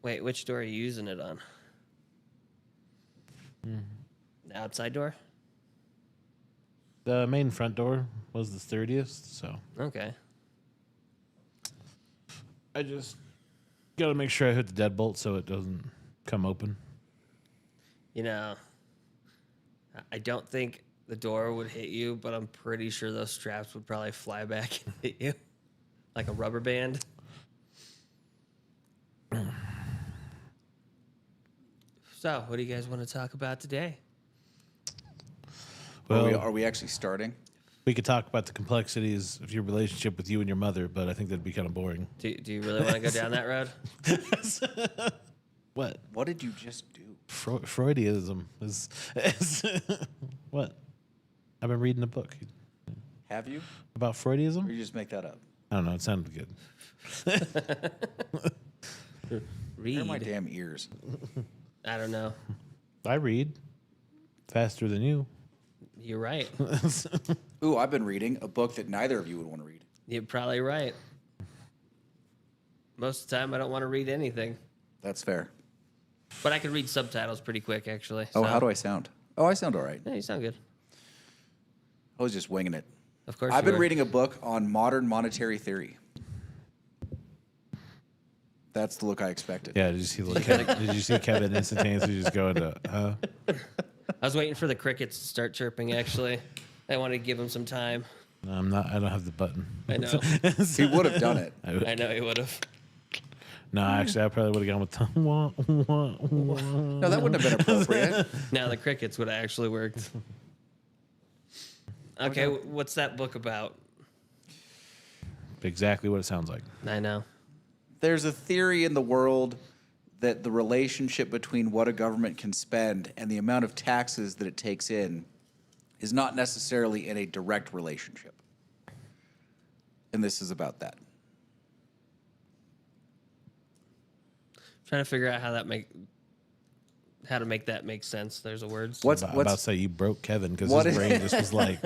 Wait, which door are you using it on? The outside door? The main front door was the sturdiest, so Okay. I just got to make sure I hit the deadbolt so it doesn't come open. You know, I don't think the door would hit you, but I'm pretty sure those straps would probably fly back and hit you like a rubber band. So, what do you guys want to talk about today? Well, Are we actually starting? we could talk about the complexities of your relationship with you and your mother, but I think that'd be kind of boring. Do you really want to go down that road? What? What did you just do? Freudism is what? I've been reading a book Have you? about Or Freudism. you just make that up? I don't know. It sounded good. Where Read. are my damn ears? I don't know. I read faster than you. You're right. Ooh, I've been reading a book that neither of you would want to read. You're probably right. Most of the time, I don't want to read anything, That's fair. but I can read subtitles pretty quick, actually. Oh, so- how do I sound? Oh, I sound all right. Yeah, you sound good. I was just winging it. Of course. I've you been were. reading a book on modern monetary theory. That's the look I expected. Yeah. Did you see? Did you see Kevin instantaneously just go into? I was waiting for the crickets to start chirping. Actually, I wanted to give them some time. No, I'm not. I don't have the button. I know. He would have done it. I know he would have. No, actually, I probably would have gone with the wah, wah, wah. No, that wouldn't have been appropriate. Now the crickets would have actually worked. Okay, what's that book about? Exactly what it sounds like. I know. There's a theory in the world that the relationship between what a government can spend and the amount of taxes that it takes in is not necessarily in a direct relationship. And this is about that. Trying to figure out how to make that make sense. There's a words. What's I'm about to say you broke Kevin because what his is- brain just was like,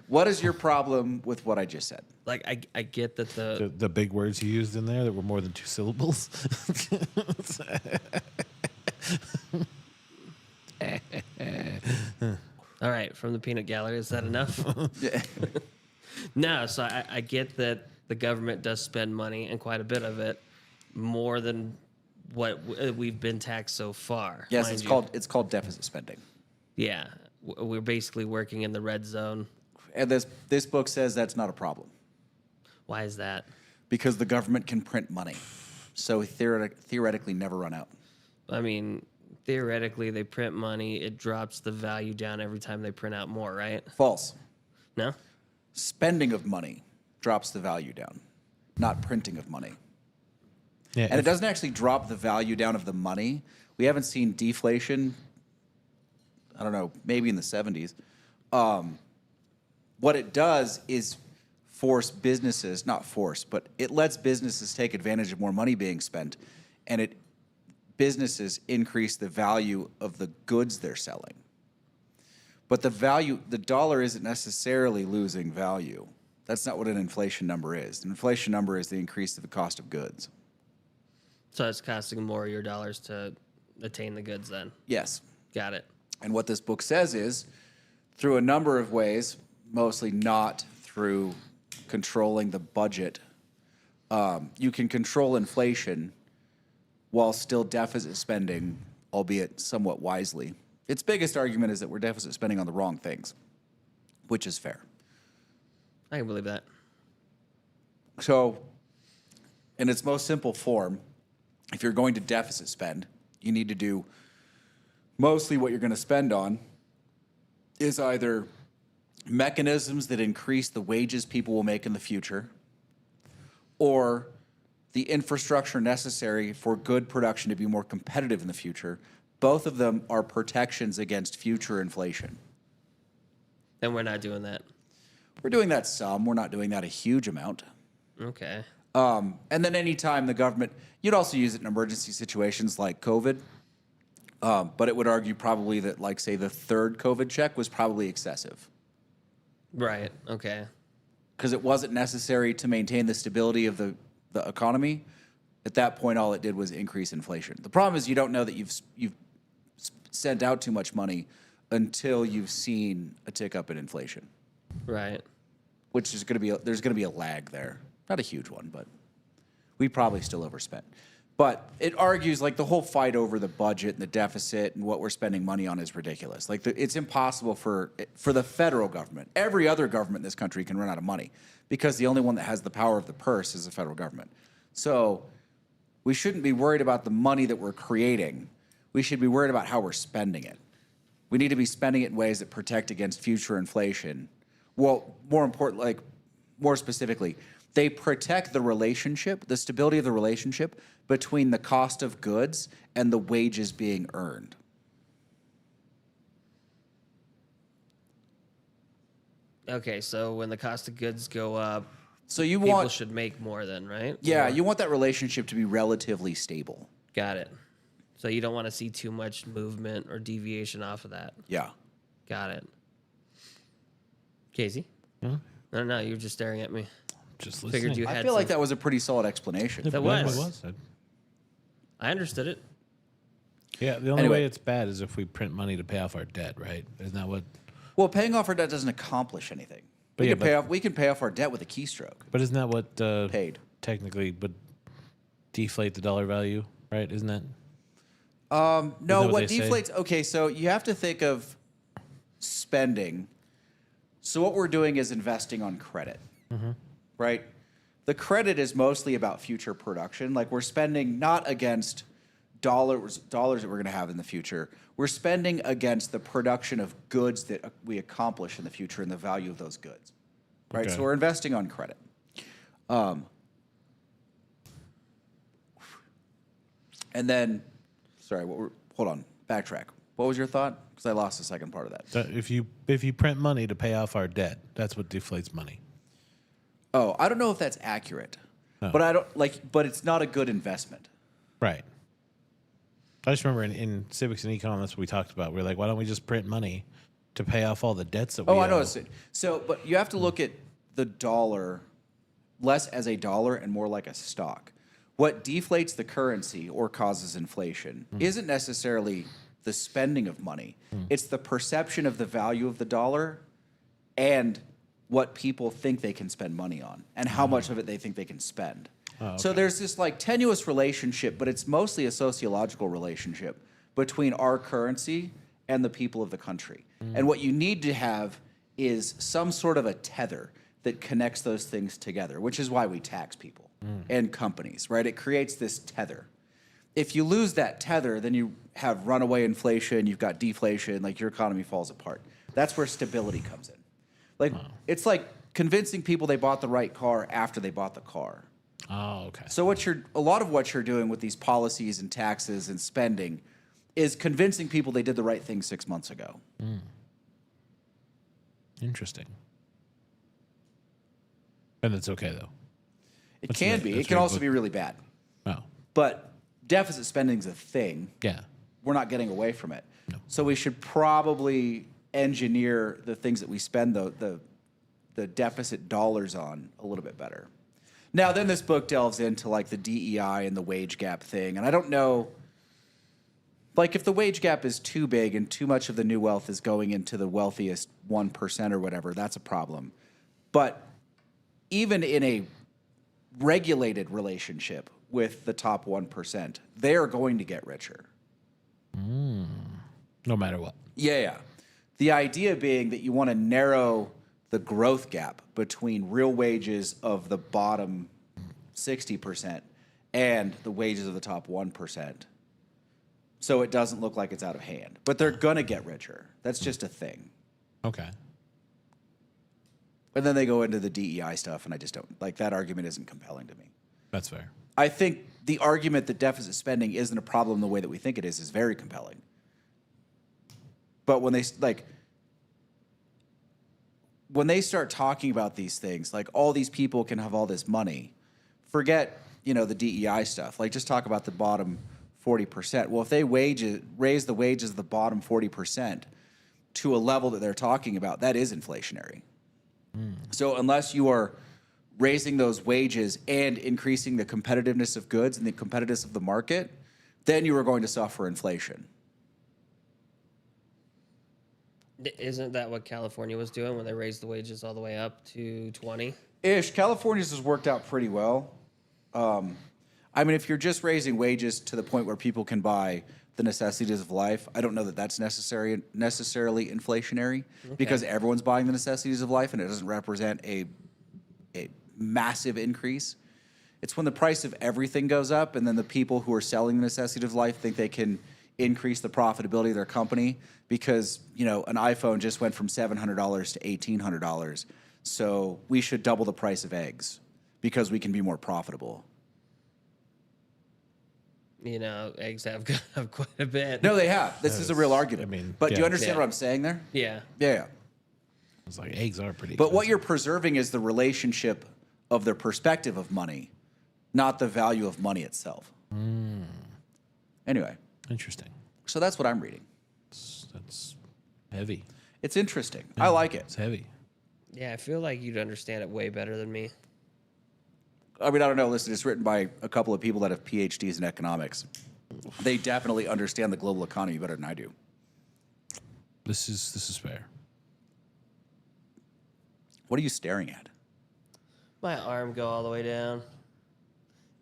What is your problem with what I just said? Like I get that the big words you used in there that were more than 2 syllables. All right, from the peanut gallery, is that enough? Yeah. No, so I get that the government does spend money, and quite a bit of it, more than what we've been taxed so far. Yes, mind it's you. called deficit spending. Yeah, we're basically working in the red zone. And this book says that's not a problem Why is that? because the government can print money. So theoretically never run out. I mean, theoretically, they print money. It drops the value down every time they print out more, right? False. No? Spending of money drops the value down, not printing of money. Yeah, And it doesn't actually drop the value down of the money. We haven't seen deflation, I don't know, maybe in the 70s. What it does is force businesses, not force, but it lets businesses take advantage of more money being spent, and businesses increase the value of the goods they're selling. But the dollar isn't necessarily losing value. That's not what an inflation number is. An inflation number is the increase of the cost of goods. So it's costing more of your dollars to attain the goods then. Yes. Got it. And what this book says is, through a number of ways, mostly not through controlling the budget, you can control inflation while still deficit spending, albeit somewhat wisely. Its biggest argument is that we're deficit spending on the wrong things, which is fair. I can believe that. So, in its most simple form, if you're going to deficit spend, you need to do mostly what you're going to spend on is either mechanisms that increase the wages people will make in the future, or the infrastructure necessary for good production to be more competitive in the future. Both of them are protections against future inflation. And we're not doing that. We're doing that some, we're not doing that a huge amount. Okay. And then anytime the government, you'd also use it in emergency situations like COVID. But it would argue probably that, like, say, the third COVID check was probably excessive Right. Okay. because it wasn't necessary to maintain the stability of the economy. At that point, all it did was increase inflation. The problem is you don't know that you've sent out too much money until you've seen a tick up in inflation, Right. which is going to be there's going to be a lag there. Not a huge one, but we probably still overspent. But it argues like the whole fight over the budget and the deficit and what we're spending money on is ridiculous. Like it's impossible for the federal government. Every other government in this country can run out of money because the only one that has the power of the purse is the federal government. So we shouldn't be worried about the money that we're creating. We should be worried about how we're spending it. We need to be spending it in ways that protect against future inflation. Well, more specifically, they protect the relationship, the stability of the relationship between the cost of goods and the wages being earned. Okay, so when the cost of goods go up, So you people want, should make more then, right? yeah, Or- you want that relationship to be relatively stable. Got it. So you don't want to see too much movement or deviation off of that. Yeah. Got it. Casey? No, you were just staring at me. Just Figured listening. you I had feel like some- that was a pretty solid explanation. That It was. was. I understood it. Yeah, the only Anyway. way it's bad is if we print money to pay off our debt, right? Isn't that what? Well, paying off our debt doesn't accomplish anything. But yeah, We can pay off our debt with a keystroke. But isn't that what Paid. technically would deflate the dollar value, right? Isn't that? No, Isn't that what what they say? deflates? Okay, so you have to think of spending. So what we're doing is investing on credit, right? The credit is mostly about future production. Like we're spending not against dollars that we're going to have in the future. We're spending against the production of goods that we accomplish in the future and the value of those goods, right? Okay. So we're investing on credit. And then, sorry, hold on, backtrack. What was your thought? Because I lost the second part of that. That if you print money to pay off our debt, that's what deflates money. Oh, I don't know if that's accurate, Oh. but I don't like. But it's not a good investment. Right. I just remember in civics and econ, that's what we talked about. We're like, why don't we just print money to pay off all the debts that we Oh, I know. owe? So, but you have to look at the dollar less as a dollar and more like a stock. What deflates the currency or causes inflation isn't necessarily the spending of money. It's the perception of the value of the dollar and what people think they can spend money on and how much of it they think they can spend. So there's this like tenuous relationship, but it's mostly a sociological relationship between our currency and the people of the country. And what you need to have is some sort of a tether that connects those things together, which is why we tax people and companies, right? It creates this tether. If you lose that tether, then you have runaway inflation, you've got deflation, like your economy falls apart. That's where stability comes in. Like it's like convincing people they bought the right car after they bought the car. Oh, okay. So a lot of what you're doing with these policies and taxes and spending is convincing people they did the right thing 6 months ago. Interesting. And it's okay though. It That's can right, be. It that's can right, also but- be really bad. Oh, But deficit spending is a thing. yeah. We're not getting away from it. So we should probably engineer the things that we spend the deficit dollars on a little bit better. Now, then this book delves into like the DEI and the wage gap thing. And I don't know, like if the wage gap is too big and too much of the new wealth is going into the wealthiest 1% or whatever, that's a problem. But even in a regulated relationship with the top 1%, they are going to get richer. No matter what. Yeah. The idea being that you want to narrow the growth gap between real wages of the bottom 60% and the wages of the top 1%. So it doesn't look like it's out of hand. But they're going to get richer. That's just a thing. Okay. And then they go into the DEI stuff, and I just don't like that argument isn't compelling to me. That's fair. I think the argument that deficit spending isn't a problem the way that we think it is very compelling. But when they start talking about these things, like all these people can have all this money, forget, the DEI stuff. Like just talk about the bottom 40%. Well, if they raise the wages of the bottom 40% to a level that they're talking about, that is inflationary. So unless you are raising those wages and increasing the competitiveness of goods and the competitiveness of the market, then you are going to suffer inflation. Isn't that what California was doing when they raised the wages all the way up to 20? Ish. California's has worked out pretty well. I mean, if you're just raising wages to the point where people can buy the necessities of life, I don't know that that's necessarily inflationary because everyone's buying the necessities of life and it doesn't represent a massive increase. It's when the price of everything goes up and then the people who are selling the necessities of life think they can increase the profitability of their company because, you know, an iPhone just went from $700 to $1,800. So we should double the price of eggs because we can be more profitable. You know, eggs have gone up quite a bit. No, they have. This is a real argument. I mean, but do you yeah. understand Yeah. what I'm saying there? Yeah. Yeah. It's like eggs are pretty. But what expensive. you're preserving is the relationship of their perspective of money, not the value of money itself. Anyway, Interesting. so that's what I'm reading. That's heavy. It's interesting. I like it. It's heavy. Yeah, I feel like you'd understand it way better than me. I mean, I don't know. Listen, it's written by a couple of people that have PhDs in economics. They definitely understand the global economy better than I do. This is fair. What are you staring at? My arm go all the way down.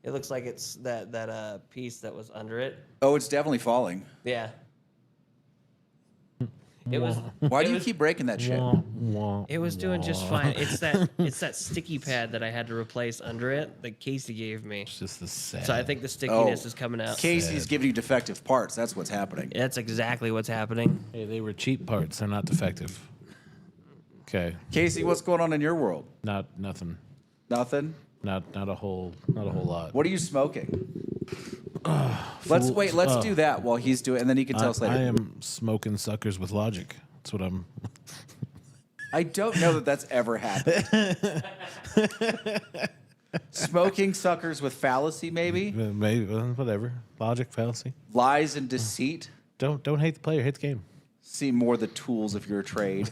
It looks like it's that piece that was under it. Oh, it's definitely falling. Yeah. It was. Why it do you was- keep breaking that shit? It was doing just fine. It's that sticky pad that I had to replace under it that Casey gave me. It's just the sad. So I think the stickiness Oh, is coming out. Casey's giving you defective parts. That's what's happening. That's exactly what's happening. Hey, they were cheap parts. They're not defective. Okay. Casey, what's going on in your world? Nothing. Nothing? Not a whole lot. What are you smoking? Let's do that while he's doing, and then he can tell us later. I am smoking suckers with logic. That's what I'm. I don't know that that's ever happened. Smoking suckers with fallacy, maybe Maybe whatever. Logic fallacy. lies and deceit Don't hate the player. Hate the game. seem more the tools of your trade.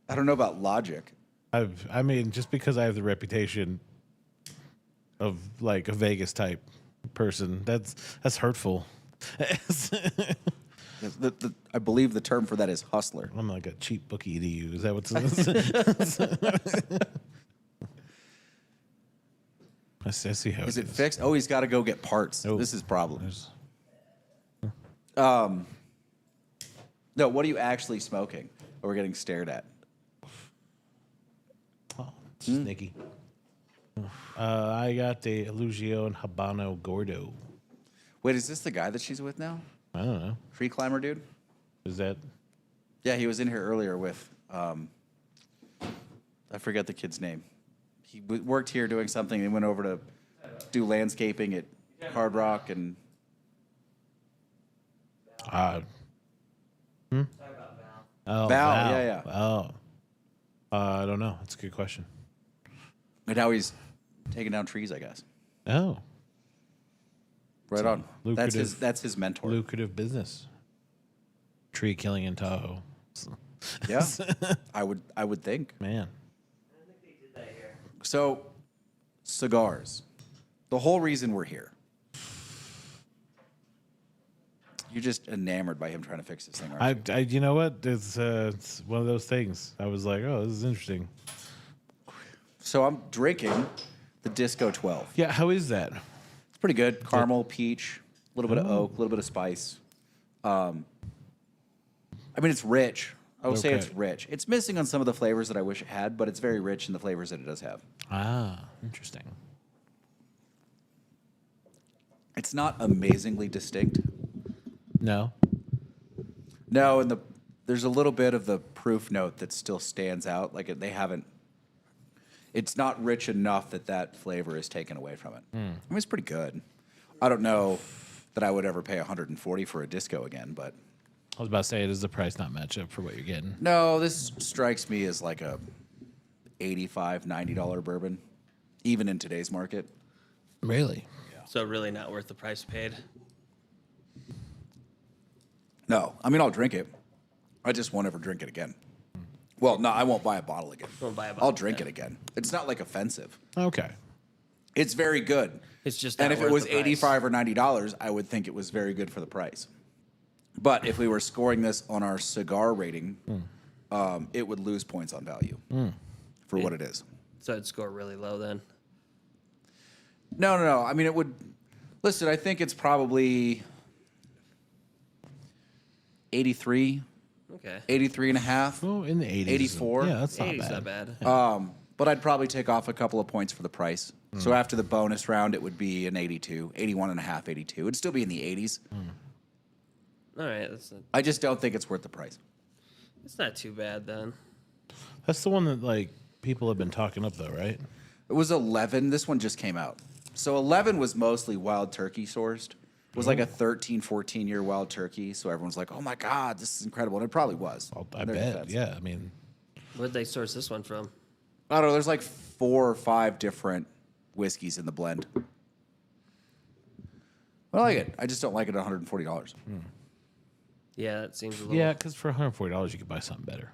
I don't know about logic. I mean, just because I have the reputation of like a Vegas type person, that's hurtful. I believe the term for that is hustler. I'm like a cheap bookie to you. Is that what's? I see how Is it fixed? Oh, he's got to go get parts. Nope. This is problem. There's- No, what are you actually smoking? Or we're getting stared at. Oh, sneaky. I got the Illusion Habano Gordo. Wait, is this the guy that she's with now? I don't know. Tree climber dude? Is that? Yeah, he was in here earlier with, I forget the kid's name. He worked here doing something and went over to do landscaping at Hard Rock and Oh, Val, yeah. Oh, I don't know. That's a good question. now he's taking down trees, I guess. Oh, Right on. lucrative- That's his mentor. lucrative business. Tree killing in Tahoe. Yeah, I would think. Man, So, cigars. The whole reason we're here. You're just enamored by him trying to fix this thing, aren't you? you know what? It's one of those things. I was like, oh, this is interesting. So I'm drinking the Disco 12. Yeah, how is that? It's pretty good. Caramel, peach, a little bit of oak, a little bit of spice. I mean, it's rich. I will say it's Okay. rich. It's missing on some of the flavors that I wish it had, but it's very rich in the flavors that it does have. Ah, interesting. It's not amazingly distinct. No, No, and there's a little bit of the proof note that still stands out. Like they haven't. It's not rich enough that flavor is taken away from it. I mean, it's pretty good. I don't know that I would ever pay 140 for a Disco again, but I was about to say, does the price not match up for what you're getting? no, this strikes me as like a $85, $90 bourbon, even in today's market. Really? So really not worth the price paid. No, I mean I'll drink it. I just won't ever drink it again. Well, no, I won't buy a bottle again. Won't buy a I'll bottle drink again. it again. It's not like offensive. Okay. It's very good. It's just And not if it worth was the price. $85 or $90, I would think it was very good for the price. But if we were scoring this on our cigar rating, it would lose points on value for what it is. So it'd score really low then. No. I mean, it would. Listen, I think it's probably 83, Okay. 83 and a half. Oh, in the 80s. 84? Yeah, that's not 80's bad. not bad. But I'd probably take off a couple of points for the price. So after the bonus round, it would be an 82, 81 and a half, 82. It'd still be in the 80s. All right, that's not, I just don't think it's worth the price. it's not too bad then. That's the one that like people have been talking up though, right? It was 11. This one just came out. So 11 was mostly wild turkey sourced. It was like a 13, 14-year wild turkey. So everyone's like, oh my God, this is incredible. And it probably was. I in their bet. defense. Yeah, I mean, Where'd they source this one from? I don't know. There's like 4 or 5 different whiskeys in the blend. I like it. I just don't like it at $140. Yeah, that seems a little. yeah, because for $140 you could buy something better.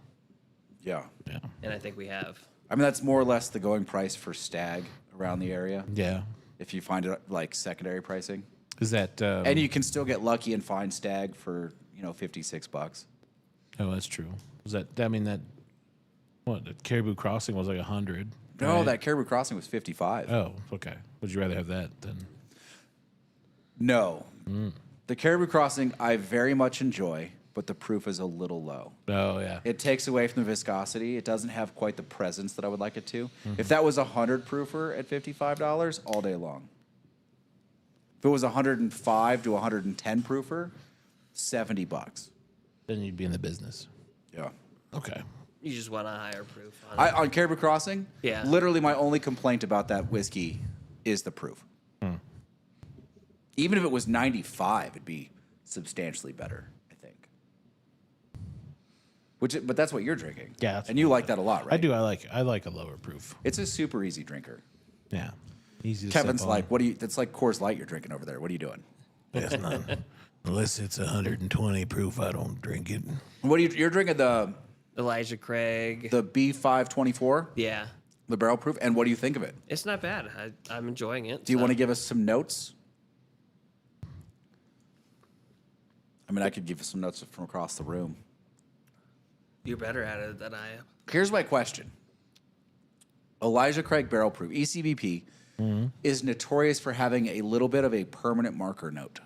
Yeah. Yeah. And I think we have. I mean, that's more or less the going price for Stag around the area. Yeah. If you find it like secondary pricing. Is that? And you can still get lucky and find Stag for, $56. Oh, that's true. Was that? I mean that. What? The Caribou Crossing was like 100. No, right? that Caribou Crossing was 55. Oh, okay. Would you rather have that than? No. The Caribou Crossing I very much enjoy, but the proof is a little low. Oh, yeah. It takes away from the viscosity. It doesn't have quite the presence that I would like it to. If that was a 100 proofer at $55 all day long. If it was 105 to 110 proofer, $70. Then you'd be in the business. Yeah. Okay. You just want a higher proof on it. On Caribou Crossing, Yeah. literally my only complaint about that whiskey is the proof. Even if it was 95, it'd be substantially better, I think. But that's what you're drinking. Yeah, that's and you like that a lot, right? I do. I like a lower proof. It's a super easy drinker. Yeah. Easy to Kevin's sip on. like, what do you? That's like Coors Light you're drinking over there. What are you doing? It's not. Unless it's 120 proof, I don't drink it. What are you? You're drinking the Elijah Craig. B524, Yeah. the barrel proof. And what do you think of it? It's not bad. I'm enjoying it. Do you want to give us some notes? I mean, I could give you some notes from across the room. You're better at it than I am. Here's my question. Elijah Craig Barrel Proof, ECBP, is notorious for having a little bit of a permanent marker note.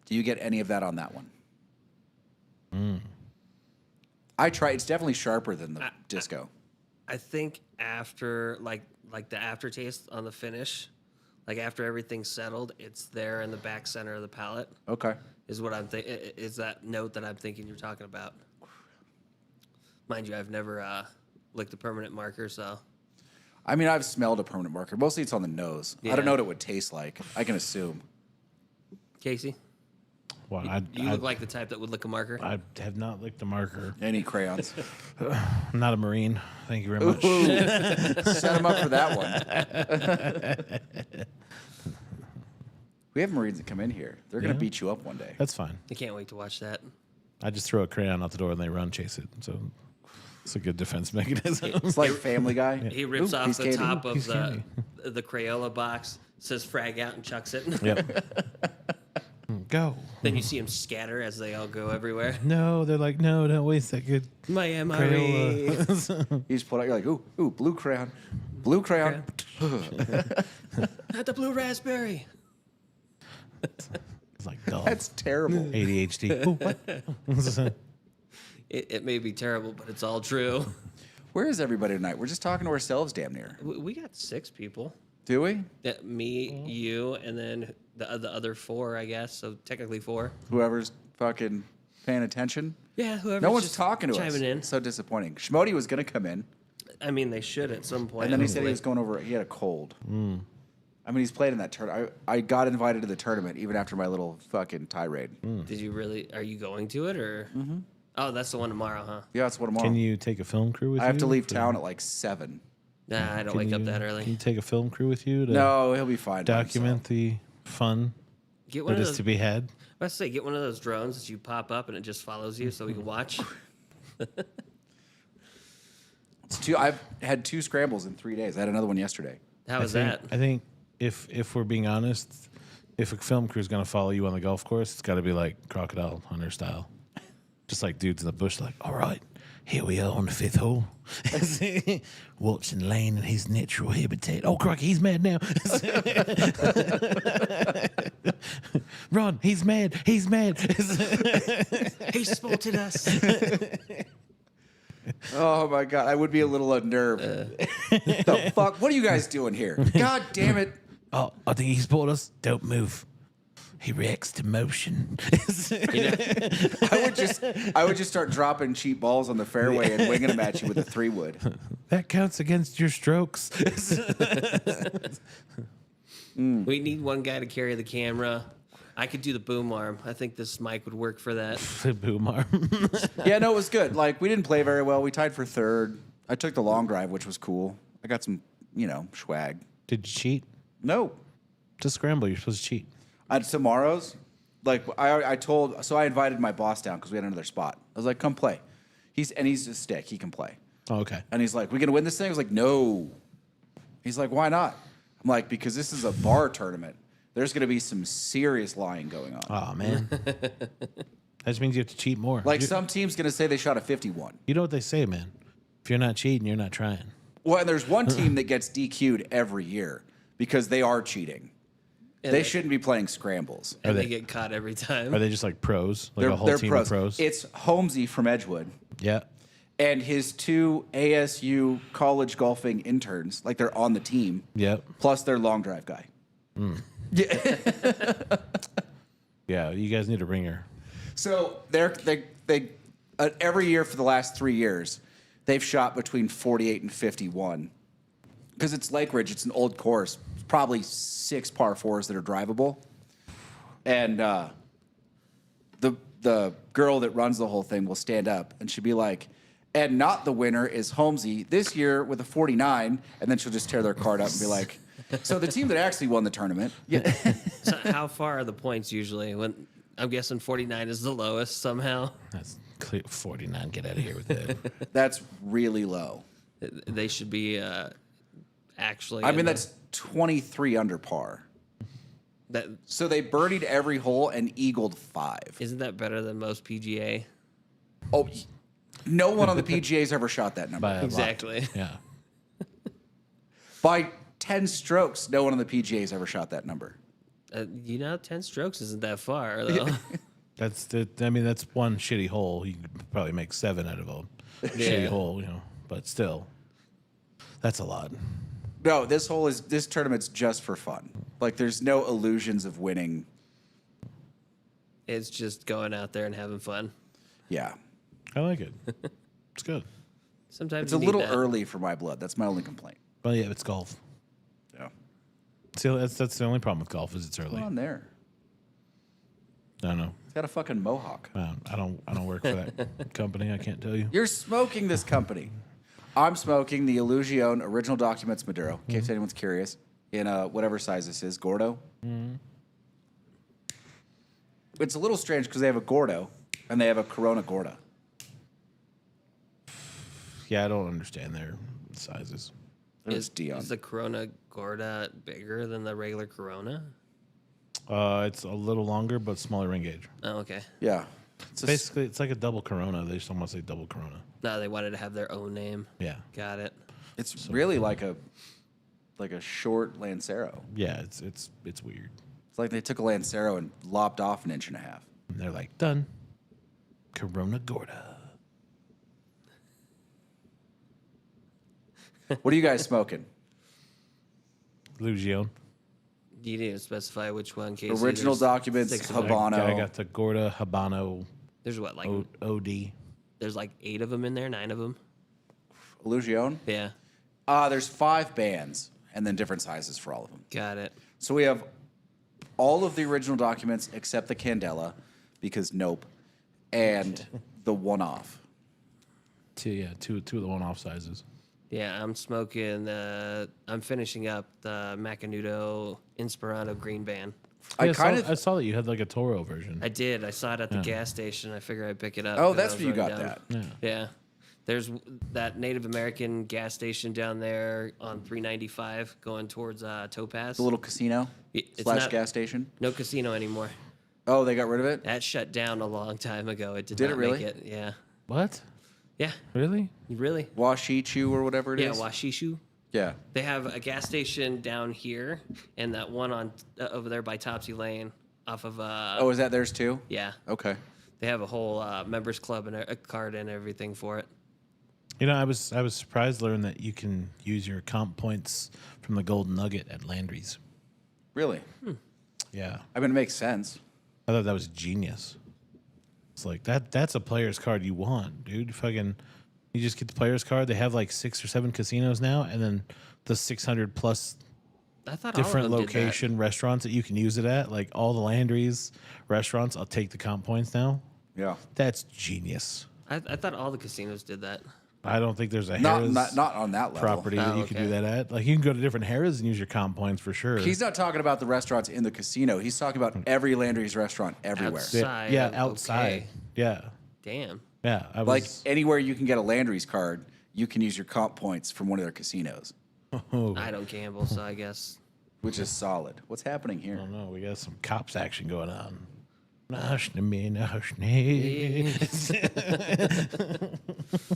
Do you get any of that on that one? I try. It's definitely sharper than the Disco. I think after like the aftertaste on the finish, like after everything's settled, it's there in the back center of the palate. Okay. Is what I'm thinking. Is that note that I'm thinking you're talking about? Mind you, I've never licked a permanent marker, so I mean, I've smelled a permanent marker. Mostly it's on the nose. I Yeah. don't know what it would taste like. I can assume. Casey, Well, you look like the type that would lick a marker. I have not licked a marker. Any crayons? I'm not a Marine. Thank you very much. Set them up for that one. We have Marines that come in here. They're going to beat you up one day. That's fine. I can't wait to watch that. I just throw a crayon out the door and they run chase it. So it's a good defense mechanism. It's like Family Guy. He rips Ooh, off piece the candy. top of Piece the Crayola box, says "frag out" and chucks it. Yep. Go. Then you see him scatter as they all go everywhere. No, they're like, no, don't waste that good My MRE. Crayola. You just pull it out. You're like, ooh, blue crayon. Blue crayon. Not the blue raspberry. It's like, dog. That's terrible. ADHD. Ooh, what? It may be terrible, but it's all true. Where is everybody tonight? We're just talking to ourselves damn near. We got 6 people. Do we? Yeah, me, you, and then the other 4, I guess. So technically 4. Whoever's fucking paying attention. Yeah, whoever. No one's talking to us. chiming in. So disappointing. Schmody was going to come in, I mean, they should at some point. and then he said he hopefully. was going over. He had a cold. I mean, he's played in that tournament. I got invited to the tournament even after my little fucking tirade. Did you really? Are you going to it or? Mm-hmm. Oh, that's the one tomorrow, huh? Yeah, that's what I'm on. Can you take a film crew with you? I have to leave for- town at like 7. Nah, I don't Can wake up you- that Can you early. take a film crew with you to No, he'll be fine. by document the fun Get one that of is those. to be had? I was say, get one of those drones that you pop up and it just follows you, so we can watch. I've had 2 scrambles in 3 days. I had another one yesterday. How was that? I think if we're being honest, if a film crew is gonna follow you on the golf course, it's got to be like Crocodile Hunter style, just like dudes in the bush. Like, all right, here we are on the 5th hole, watching Lane in his natural habitat. Oh, crikey, he's mad now. Run, he's mad. He's mad. He spotted us. Oh my god, I would be a little unnerved. The fuck? What are you guys doing here? God damn it! Oh, I think he spotted us. Don't move. He reacts to motion. I would just start dropping cheap balls on the fairway and winging them at you with a 3-wood. That counts against your strokes. We need one guy to carry the camera. I could do the boom arm. I think this mic would work for that. Boom arm. Yeah, no, it was good. Like, we didn't play very well. We tied for 3rd. I took the long drive, which was cool. I got some, swag. Did you cheat? No. To scramble, you're supposed to cheat. Tomorrow's, like, I invited my boss down because we had another spot. I was like, come play. He's a stick. He can play. Oh, okay. And he's like, we going to win this thing? I was like, no. He's like, why not? I'm like, because this is a bar tournament. There's going to be some serious lying going on. Oh, man. That just means you have to cheat more. Like, some team's going to say they shot a 51. You know what they say, man. If you're not cheating, you're not trying. Well, and there's one team that gets DQ'd every year because they are cheating. They shouldn't be playing scrambles. And Are they they- get caught every time. Are they just like pros? Like a whole team of pros? It's Holmesy from Edgewood Yeah. and his 2 ASU college golfing interns. Like, they're on the team. Yep. Plus their long drive guy. Yeah. You guys need a ringer. So they every year for the last 3 years, they've shot between 48 and 51. Because it's Lake Ridge, it's an old course. It's probably 6 par 4s that are drivable. And the girl that runs the whole thing will stand up and she'll be like, and not the winner is Holmesy this year with a 49. And then she'll just tear their card up and be like, so the team that actually won the tournament. Yeah. So how far are the points usually? When I'm guessing 49 is the lowest somehow. That's clear. 49. Get out of here with that. That's really low. They should be actually. I in mean, the- that's 23 under par. that. So they birdied every hole and eagled 5. Isn't that better than most PGA? Oh, no one on the PGA's ever shot that number. By a lot. Exactly. Yeah. By 10 strokes, no one on the PGA's ever shot that number. 10 strokes isn't that far though. That's one shitty hole. You could probably make 7 out of a shitty hole, but still, that's a lot. No, this tournament's just for fun. Like, there's no illusions of winning. It's just going out there and having fun. Yeah. I like it. It's good. Sometimes It's you a need little that. early for my blood. That's my only complaint. But yeah, it's golf. Yeah. See, that's the only problem with golf is it's early. What's on there? I don't know. It's got a fucking mohawk. I don't work for that company. I can't tell you. You're smoking this company. I'm smoking the Illusion Original Documents Maduro, in case anyone's curious, in whatever size this is, Gordo. It's a little strange because they have a Gordo and they have a Corona Gorda. Yeah, I don't understand their sizes. It's Dion. Is the Corona Gorda bigger than the regular Corona? It's a little longer, but smaller ring gauge. Oh, okay. Yeah. It's a Basically, it's like a double Corona. They just almost say double Corona. No, they wanted to have their own name. Yeah, Got it. It's really like a short Lancero. yeah. It's weird. It's like they took a Lancero and lopped off an 1.5 inches. And they're like, done. Corona Gorda. What are you guys smoking? Lugion. You need to specify which one. In case Original there's Documents, 6 of them. Habano. I got the Gorda Habano There's what, like OD. there's like 8 of them in there, 9 of them. Illusion. Yeah, There's 5 bands and then different sizes for all of them. got it. So we have all of the original documents except the Candela, because nope, and the one-off. Two of the one-off sizes. Yeah, I'm smoking. I'm finishing up the Macanudo Inspirado Green Band. I I saw that you had like a Toro version. I did. I saw it at the gas station. I figured I'd pick it up. Oh, 'cause that's I where you was got already that. done. Yeah. There's that Native American gas station down there on 395 going towards Topaz. The little casino It's slash not- gas station. No casino anymore. Oh, they got rid of it? That shut down a long time ago. It did Did not it really? make it. Yeah. What? Yeah. Really? Really? Washichu or whatever it Yeah, is. Washishu. Yeah. They have a gas station down here and that one on over there by Topsy Lane off of Oh, is that theirs too? yeah. Okay. They have a whole members club and a card and everything for it. You know, I was surprised to learn that you can use your comp points from the Golden Nugget at Landry's. Really? Yeah. I mean, it makes sense. I thought that was genius. It's like that's a player's card you want, dude. Fucking you just get the player's card. They have like 6 or 7 casinos now, and then the 600 plus I thought different all of them did that. location restaurants that you can use it at. Like all the Landry's restaurants, I'll take the comp points now. Yeah. That's genius. I thought all the casinos did that. I don't think there's a Not, Harrah's not on that level. property that Oh, you can okay. do that at. Like you can go to different Harrah's and use your comp points for sure. He's not talking about the restaurants in the casino. He's talking about every Landry's restaurant everywhere. Outside. yeah, okay. outside. Yeah, Damn. yeah. I was Like anywhere you can get a Landry's card, you can use your comp points from one of their casinos, I don't gamble, so I guess. which is solid. What's happening here? I don't know. We got some cops action going on. Nash na me, nash na.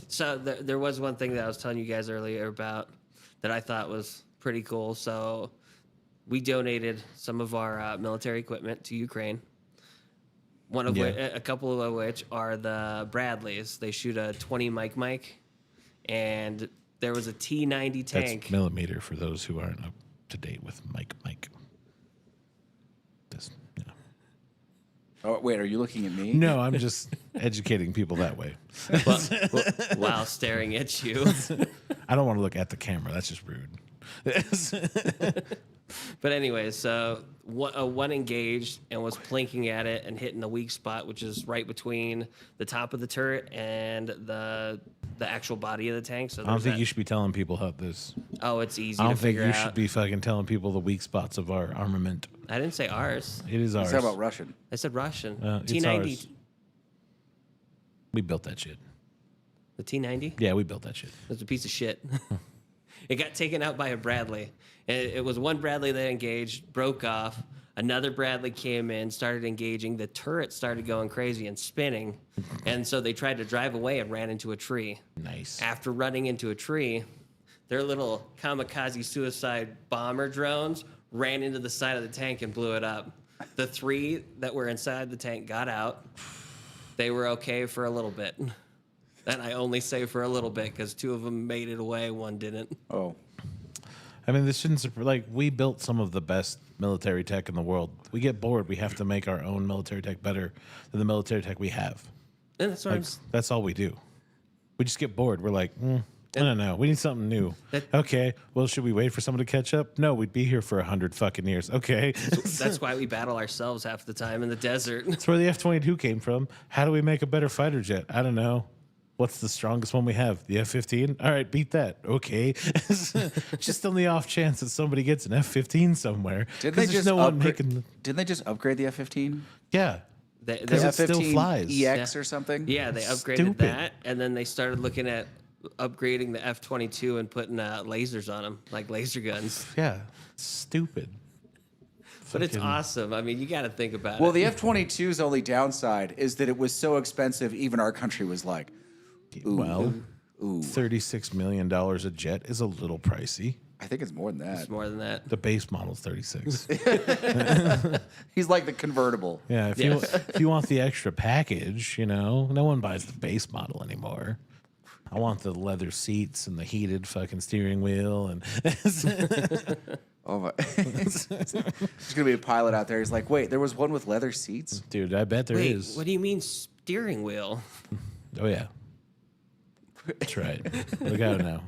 So there was one thing that I was telling you guys earlier about that I thought was pretty cool. So we donated some of our military equipment to Ukraine. One of Yeah. which, a couple of which are the Bradleys. They shoot a 20 Mike, and there was a T-90 tank. That's millimeter for those who aren't up to date with Mike. This, you know. Oh, wait, are you looking at me? No, I'm just educating people that way. while staring at you. I don't want to look at the camera. That's just rude. But anyway, so one engaged and was plinking at it and hitting the weak spot, which is right between the top of the turret and the actual body of the tank. So I don't there's think that- you should be telling people how this. Oh, it's easy I to don't think figure you out. should be fucking telling people the weak spots of our armament. I didn't say ours. It is ours. He's talking about Russian. I said Russian. It's T-90. ours. We built that shit. The T-90 Yeah, we built that shit. was a piece of shit. It got taken out by a Bradley. It was one Bradley that engaged, broke off. Another Bradley came in, started engaging. The turret started going crazy and spinning. And so they tried to drive away and ran into a tree. Nice. After running into a tree, their little kamikaze suicide bomber drones ran into the side of the tank and blew it up. The 3 that were inside the tank got out. They were okay for a little bit. And I only say for a little bit because 2 of them made it away, 1 didn't. Oh, I mean, this shouldn't like we built some of the best military tech in the world. We get bored. We have to make our own military tech better than the military tech we have. And that's what Like, that's all we do. We just get bored. We're like, I don't know. We need something new. Okay. Well, should we wait for someone to catch up? No, we'd be here for 100 fucking years. Okay. that's why we battle ourselves half the time in the desert. That's where the F-22 came from. How do we make a better fighter jet? I don't know. What's the strongest one we have? The F-15? All right, beat that. Okay. Just on the off chance that somebody gets an F-15 somewhere. didn't 'Cause they there's just no one upgrade? making... Didn't they just upgrade the F-15? Yeah. They, Because they- it still F-15 flies. EX or something? yeah, they upgraded Stupid. that, and then they started looking at upgrading the F-22 and putting lasers on them, like laser guns. Yeah. Stupid. But it's Fucking- awesome. I mean, you got to think about Well, it. the F-22's only downside is that it was so expensive. Even our country was like, Well, $36 million a jet is a little pricey. I think it's more than that. It's more than that. The base model's 36. He's like the convertible. Yeah, if you want the extra package, no one buys the base model anymore. I want the leather seats and the heated fucking steering wheel and Oh my! There's gonna be a pilot out there. He's like, wait, there was one with leather seats. dude, I bet there Wait, is. what do you mean steering wheel? Oh yeah, that's right. Look out now,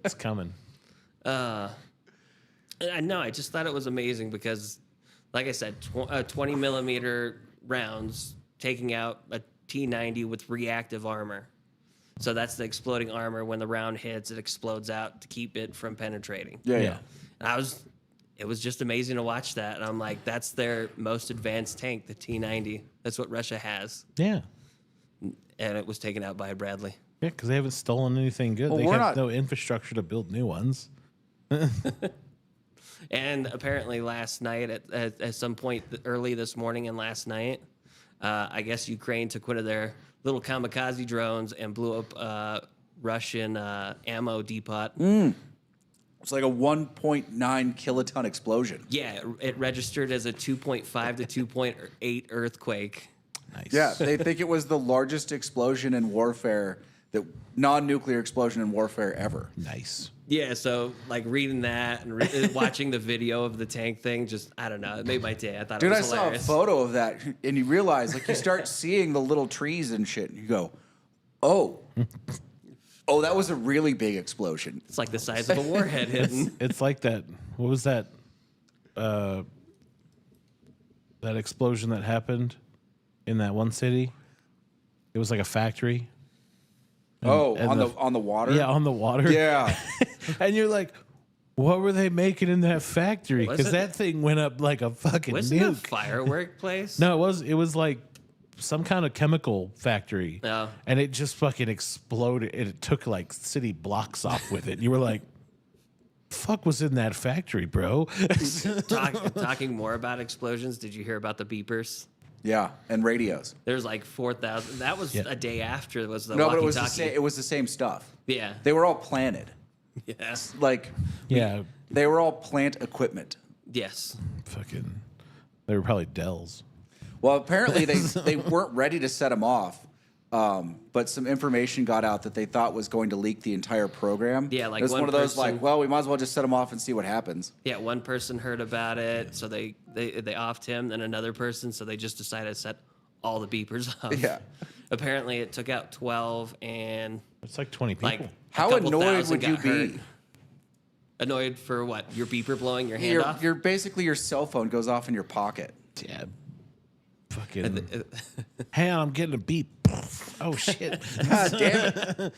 it's coming. I know. I just thought it was amazing because, like I said, 20 millimeter rounds taking out a T-90 with reactive armor. So that's the exploding armor. When the round hits, it explodes out to keep it from penetrating. Yeah. And it was just amazing to watch that. And I'm like, that's their most advanced tank, the T-90. That's what Russia has. Yeah, And it was taken out by a Bradley. Yeah, because they haven't stolen anything good. Well, They we're have not- no infrastructure to build new ones. And apparently last night, at some point early this morning and last night, I guess Ukraine took one of their little kamikaze drones and blew up Russian ammo depot. It's like a 1.9 kiloton explosion. Yeah, it registered as a 2.5 to 2.8 earthquake. Nice. Yeah, they think it was the largest explosion in warfare, that non-nuclear explosion in warfare ever. Nice. Yeah, so like reading that and watching the video of the tank thing, just I don't know, it made my day. I thought Dude, it I was saw a hilarious. photo of that, and you realize, like, you start seeing the little trees and shit, and you go, oh, that was a really big explosion. It's like the size of a warhead hitting. It's like that. What was that? That explosion that happened in that one city. It was like a factory. and On the water? Yeah, on the water. Yeah. And you're like, what were they making in that factory? Was Because it- that thing went up like a fucking Wasn't it a nuke. firework place? No, it was like some kind of chemical factory. Oh. And it just fucking exploded. And it took like city blocks off with it. And you were like, fuck was in that factory, bro? Talking more about explosions, did you hear about the beepers? Yeah, and radios. There's like 4,000. That was Yeah. a day after was the No, but walkie-talkie. it was the same stuff. Yeah. They were all planted. Yes. Like, Yeah. they were all plant equipment. Yes. Fucking, they were probably Dells. Well, apparently they weren't ready to set them off, but some information got out that they thought was going to leak the entire program. Yeah, like it was one one of those person- like, well, we might as well just set them off and see what happens. Yeah, one person heard about it, so they offed him, then another person, so they just decided to set all the beepers off. Yeah. Apparently it took out 12 and It's like 20 people. like a How couple annoyed thousand would you got be? hurt. Annoyed for what? Your beeper blowing your hand off? You're basically your cell phone goes off in your pocket. yeah. Fucking. Hang on, I'm getting a beep. Oh, shit. God damn it!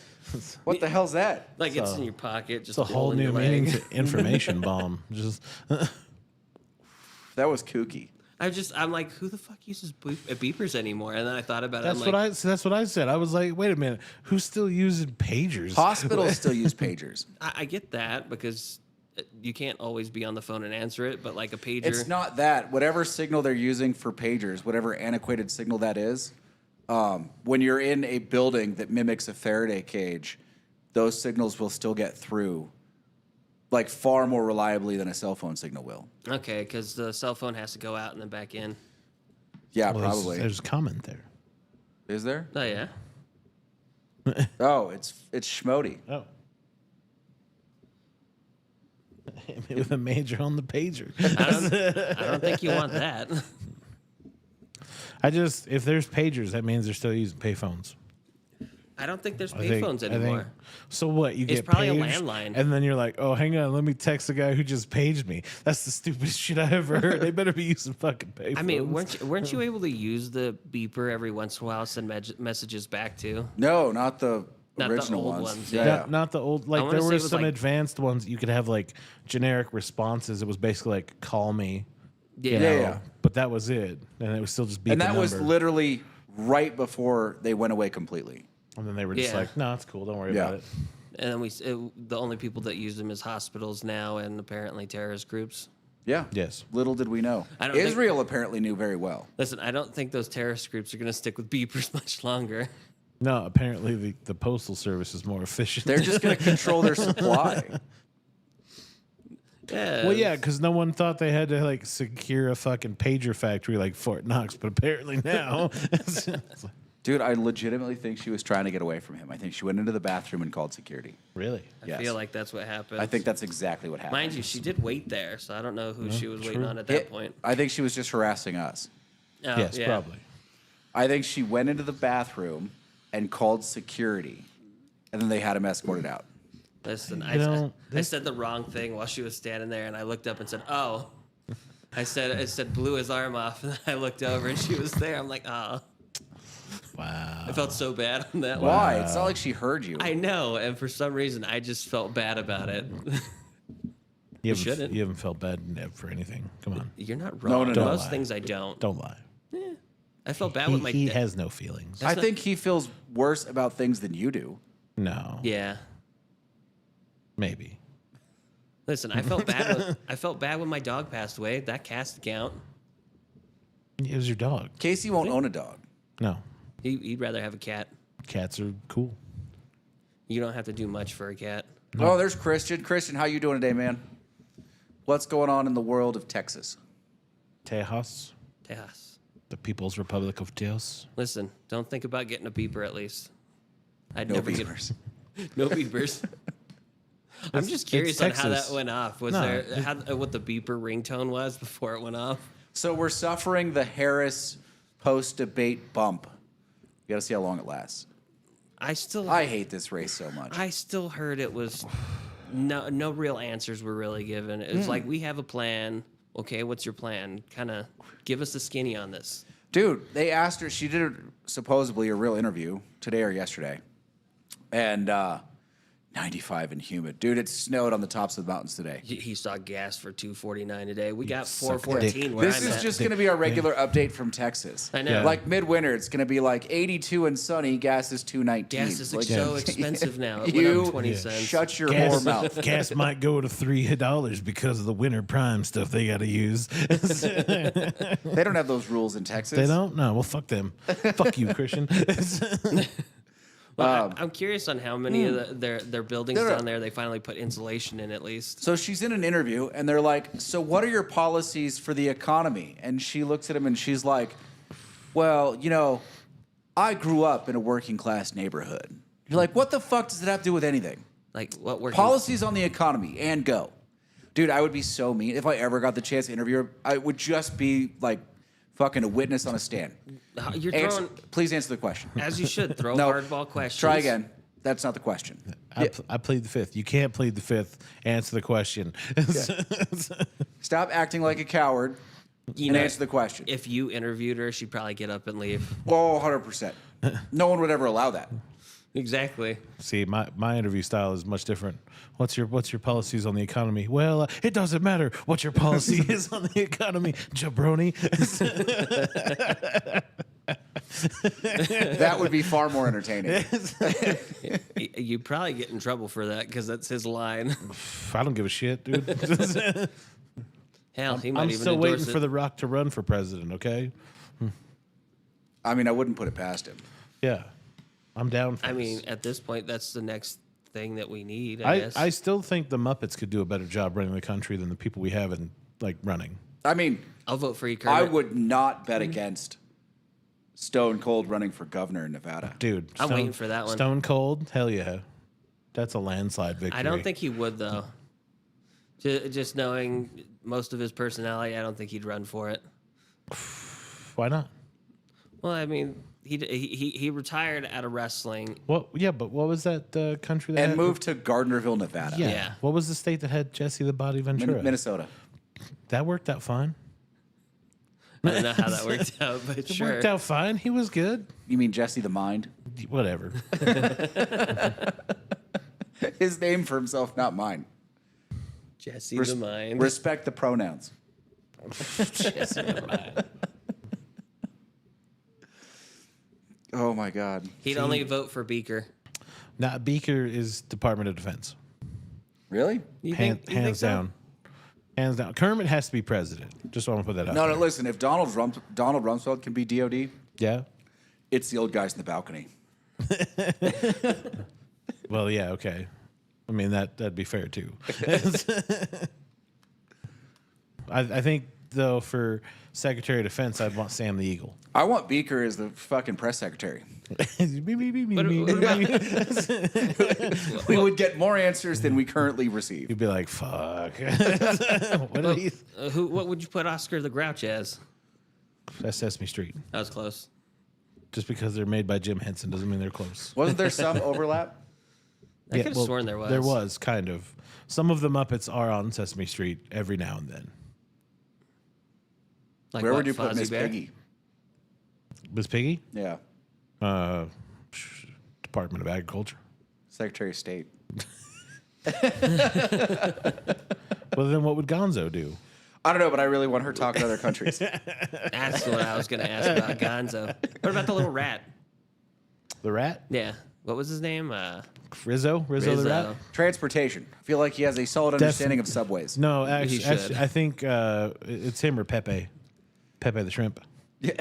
What the hell's that? Like it's in your pocket, just It's a whole holding new your meaning leg. to information bomb. Just That was kooky. I'm like, who the fuck uses beepers anymore? And then I thought about it. that's I'm like, that's what I said. I was like, wait a minute, who's still using pagers? Hospitals still use pagers. I get that because you can't always be on the phone and answer it, but like a pager. It's not that. Whatever signal they're using for pagers, whatever antiquated signal that is, when you're in a building that mimics a Faraday cage, those signals will still get through, like far more reliably than a cell phone signal will. Okay, because the cell phone has to go out and then back in. Yeah, Well, probably. There's comment there. Is there? Oh yeah. Oh, it's Schmody. Oh. Hit me with a major on the pager. I don't think you want that. If there's pagers, that means they're still using payphones. I don't think there's I think- payphones I think- anymore. So what? You It's get probably a paged, landline. and then you're like, "Oh, hang on, let me text the guy who just paged me." That's the stupidest shit I ever heard. They better be using fucking payphones. I mean, weren't you able to use the beeper every once in a while, send messages back to? No, not the Not the original old ones. ones, Yeah. yeah. not the old. Like wanna there say were it was some like- advanced ones. You could have like generic responses. It was basically like, "Call me." Yeah. you Yeah, know, yeah. But that was it, and it was still just beeping And that was number. literally right before they went away completely. And then they were just Yeah. like, "No, it's cool. Don't worry Yeah. about it." And then the only people that use them is hospitals now and apparently terrorist groups. Yeah. Yes. Little did we know. I don't think- Israel apparently knew very well. Listen, I don't think those terrorist groups are going to stick with beepers much longer. No, apparently the postal service is more efficient. They're just going to control their supply. Yeah. Well, yeah, because no one thought they had to like secure a fucking pager factory like Fort Knox, but apparently now. It's like, Dude, I legitimately think she was trying to get away from him. I think she went into the bathroom and called security. really? I Yes. feel like that's what happened. I think that's exactly what happened. Mind you, she did wait there, so I don't know who she was waiting on at that It- point. I think she was just harassing us. Oh, Yes, yeah. probably. I think she went into the bathroom and called security, and then they had him escorted out. Listen, know, I said the wrong thing while she was standing there, and I looked up and said, "Oh." I said blew his arm off, and I looked over, and she was there. I'm like, "Oh." Wow. I felt so bad on that one. Why? It's not like she heard you. I know, and for some reason, I just felt bad about it. You shouldn't. haven't felt bad for anything. Come on. You're not No, wrong. no, no. Most Don't lie. things I don't. Don't lie. I felt bad with my He dad. has no feelings. I think he feels worse about things than you do. No. Yeah. Maybe. Listen, I felt bad. I felt bad when my dog passed away. That cast count. It was your dog. Casey won't own a dog. No. He'd rather have a cat. Cats are cool. You don't have to do much for a cat. Oh, there's Christian. Christian, how you doing today, man? What's going on in the world of Texas? Tejas, Tejas. the People's Republic of Tejas. Listen, don't think about getting a beeper at least. I'd No never beavers. get no beepers. I'm just curious it's on how Texas. that went off. Was No, there what the beeper ringtone was before it went off? So we're suffering the Harris post-debate bump. You got to see how long it lasts. I hate this race so much. I still heard it was no real answers were really given. It was like, we have a plan. Okay, what's your plan? Kind of give us the skinny on this. Dude, they asked her, she did supposedly a real interview today or yesterday. And 95 and humid. Dude, it snowed on the tops of the mountains today. He saw gas for $2.49 today. We got suck $4.14 dick. where This I'm is at. just going to be our regular update from Texas. I know. Like midwinter, it's going to be like 82 and sunny. Gas is $2.19. Gas is Like, so expensive now. It went You up 20 cents. shut your whore mouth. Gas might go to $3 because of the winter prime stuff they got to use. They don't have those rules in Texas. They don't? No. Well, fuck them. Fuck you, Christian. Well, I'm curious on how many of their buildings No, no. down there they finally put insulation in at least. So she's in an interview, and they're like, "So what are your policies for the economy?" And she looks at him, and she's like, "Well, you know, I grew up in a working class neighborhood." You're like, "What the fuck does it have to do with anything?" Like what working Policies on the economy, and go. Dude, I would be so mean. If I ever got the chance to interview her, I would just be like fucking a witness on a stand. You're Answer, throwing please answer the question. as you should throw No. hardball questions. Try again. That's not the question. I plead the fifth. You can't plead the fifth. Answer the question. Stop acting like a coward You and know, answer the question. If you interviewed her, she'd probably get up and leave. Oh, 100%. No one would ever allow that. Exactly. See, my interview style is much different. What's your policies on the economy? Well, it doesn't matter what your policy is on the economy, jabroni. That would be far more entertaining. You'd probably get in trouble for that because that's his line. I don't give a shit, dude. Hell, he might I'm even still waiting endorse it. for The Rock to run for president. Okay? I mean, I wouldn't put it past him. Yeah, I'm down. For I this. mean, at this point, that's the next thing that we need. I guess. I still think the Muppets could do a better job running the country than the people we have in like running. I mean, I'll vote for you, Kermit. I would not bet against Stone Cold running for governor in Nevada. Dude, I'm waiting for that one. Stone Cold, hell yeah, that's a landslide victory. I don't think he would though. Just knowing most of his personality, I don't think he'd run for it. Why not? Well, I mean, he retired out of wrestling. What? Yeah, but what was that country that And had, moved to Gardnerville, Nevada. Yeah. Yeah. What was the state that had Jesse the Body Ventura? Minnesota. That worked out fine. I don't know how that worked out, but It sure. worked out fine. He was good. You mean Jesse the Mind? Whatever. His name for himself, not mine. Jesse the Mind. Respect the pronouns. Jesse the Mind. Oh my God. He'd only vote for Beaker. Now Beaker is Department of Defense. Really? You Hands think so? down. Hands down. Kermit has to be president. Just want to put that out. No, there. no. Listen, if Donald Rumsfeld can be DOD, Yeah. it's the old guys in the balcony. Well, yeah. Okay. I mean that'd be fair too. I think though for Secretary of Defense, I'd want Sam the Eagle. I want Beaker as the fucking press secretary. What about, We would get more answers than we currently receive. You'd be like, "Fuck." What did he? what would you put Oscar the Grouch as? That's Sesame Street. That was close. Just because they're made by Jim Henson doesn't mean they're close. Wasn't there some overlap? I could have sworn there was. There was kind of. Some of the Muppets are on Sesame Street every now and then. Like Where what, would you put Fozzie Miss Bear? Piggy? Miss Piggy, Yeah. Department of Agriculture. Secretary of State. Well, then what would Gonzo do? I don't know, but I really want her talking to other countries. That's what I was going to ask about Gonzo. What about the little rat? The rat? Yeah. what was his name? Rizzo the rat. Transportation. I feel like he has a solid understanding of subways. No, He actually, should. I think it's him or Pepe. Pepe the shrimp. Yeah.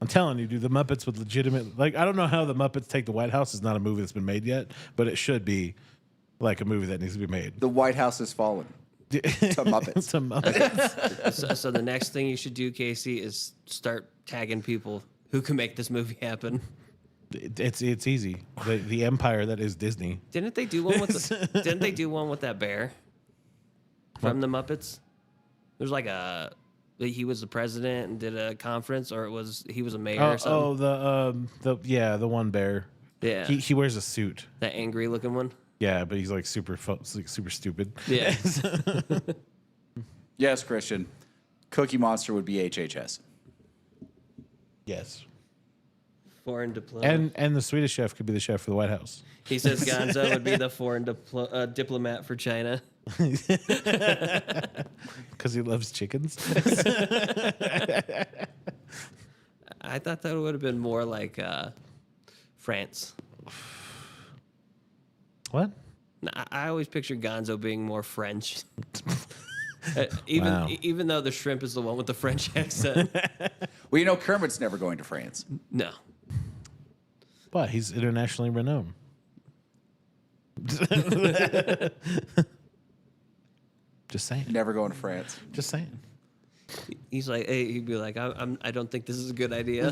I'm telling you, dude, the Muppets would legitimate. Like, I don't know how the Muppets Take the White House is not a movie that's been made yet, but it should be like a movie that needs to be made. The White House has fallen. To Muppets. Some Muppets. So the next thing you should do, Casey, is start tagging people who can make this movie happen. It's easy. The empire that is Disney. Didn't they do one with Didn't they do one with that bear from the Muppets? There's like he was the president and did a conference, or he was a mayor or something. The one bear. Yeah, He wears a suit. that angry looking one. Yeah, but he's like super stupid. Yeah, Yes, Christian. Cookie Monster would be HHS. Yes. foreign diplomat. And the Swedish chef could be the chef for the White House. He says Gonzo would be the foreign diplomat for China. Because he loves chickens. I thought that would have been more like France. What? I always pictured Gonzo being more French. Wow. Even though the shrimp is the one with the French accent. Well, you know, Kermit's never going to France. No. But he's internationally renowned. Just saying. Never going to France. Just saying. He's like, hey, he'd be like, I don't think this is a good idea.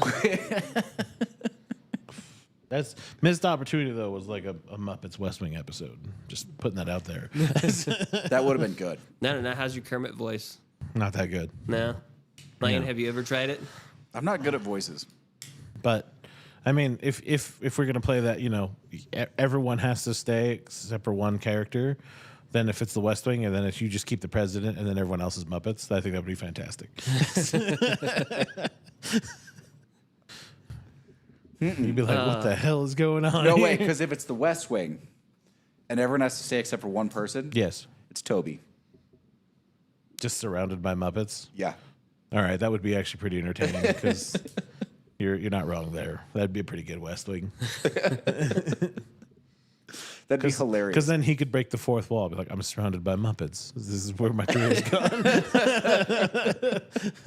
That's missed opportunity though. Was like a Muppets West Wing episode. Just putting that out there. That would have been good. No. How's your Kermit voice? Not that good. No. Lane, No. have you ever tried it? I'm not good at voices. But I mean, if we're gonna play that, you know, everyone has to stay except for one character. Then if it's the West Wing, and then if you just keep the president, and then everyone else is Muppets, I think that would be fantastic. You'd be like, "What the hell is going on?" No here?" way, because if it's the West Wing and everyone has to stay except for one person, Yes, it's Toby. just surrounded by Muppets. Yeah. All right, that would be actually pretty entertaining because you're not wrong there. That'd be a pretty good West Wing. That'd be hilarious. Because then he could break the fourth wall. Be like, I'm surrounded by Muppets. This is where my career is gone.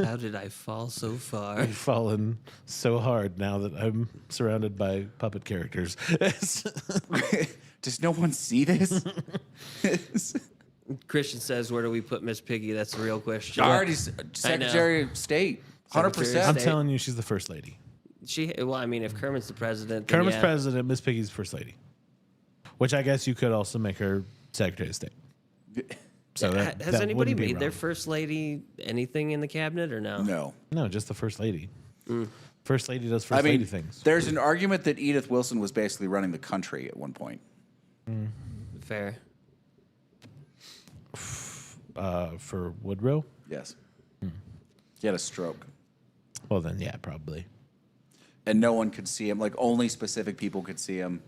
How did I fall so far? I've fallen so hard now that I'm surrounded by puppet characters. Does no one see this? Christian says, where do we put Miss Piggy? That's the real question. Already Secretary of State. 100%. Secretary I'm of telling you, she's the first lady. Well, I mean, if Kermit's the president, then Kermit's yeah. president, Miss Piggy's first lady. Which I guess you could also make her Secretary of State. So that, Has that anybody wouldn't be made their wrong. first lady anything in the cabinet or no? No. No, just the first lady. First lady does first I mean, lady things. there's an argument that Edith Wilson was basically running the country at one point. Fair. For Woodrow? Yes. He had a stroke. Well, then, yeah, probably. And no one could see him. Like, only specific people could see him.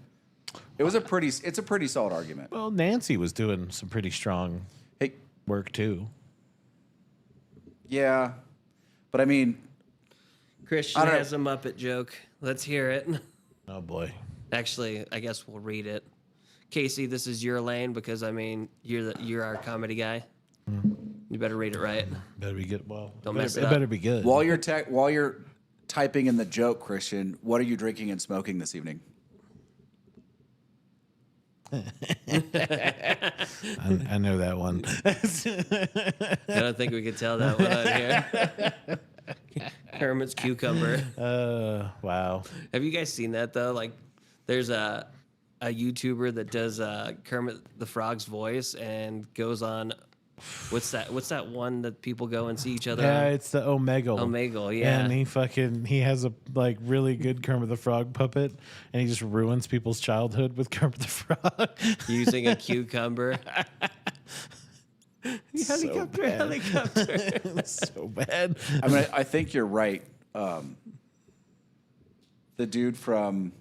It's a pretty solid argument. Well, Nancy was doing some pretty strong Hey, work, too. yeah. But I mean, Christian I don't know. has a Muppet joke. Let's hear it. Oh, boy. Actually, I guess we'll read it. Casey, this is your lane because, I mean, you're our comedy guy. You better read it right. Better be good. Well, Don't better, mess it it up. better be good. while you're typing in the joke, Christian, what are you drinking and smoking this evening? I know that one. I don't think we could tell that one on here. Kermit's cucumber. Wow. Have you guys seen that though? Like, there's a YouTuber that does Kermit the Frog's voice and goes on. What's that one that people go and see each other Yeah, on? it's the Omegle. Omegle, yeah. And he has a like really good Kermit the Frog puppet, and he just ruins people's childhood with Kermit the Frog. Using a cucumber. So bad. Helicopter. So bad. I mean, I think you're right. The dude from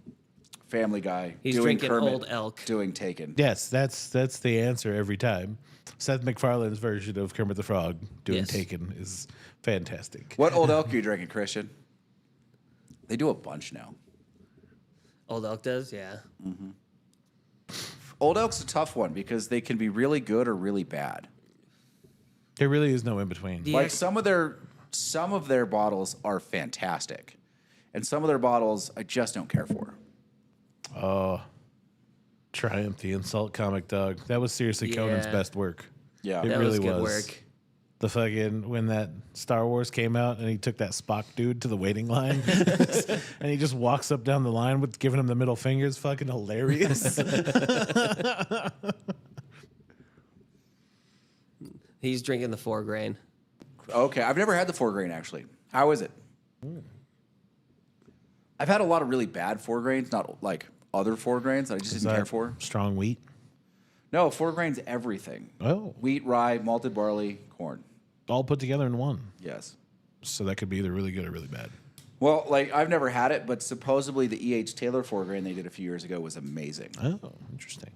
Family Guy He's doing drinking Kermit, Old Elk. doing Taken. Yes, that's the answer every time. Seth MacFarlane's version of Kermit the Frog doing Yes. Taken is fantastic. What Old Elk are you drinking, Christian? They do a bunch now. Old Elk does, yeah. Old Elk's a tough one because they can be really good or really bad. There really is no in between. Yeah. Like some of their bottles are fantastic, and some of their bottles I just don't care for. Oh, Triumph, the insult comic dog. That was seriously Conan's Yeah. best work. Yeah. It That really was good was. work. The fucking when that Star Wars came out and he took that Spock dude to the waiting line and he just walks up down the line with giving him the middle fingers. Fucking hilarious. He's drinking the 4 grain. Okay, I've never had the 4 grain actually. How is it? I've had a lot of really bad 4 grains, not like other 4 grains that I just Is didn't care that for. strong wheat. No, 4 grains everything. Oh, Wheat, rye, malted barley, corn. all put together in one. Yes. So that could be either really good or really bad. Well, like I've never had it, but supposedly the E.H. Taylor 4 grain they did a few years ago was amazing. Oh, interesting.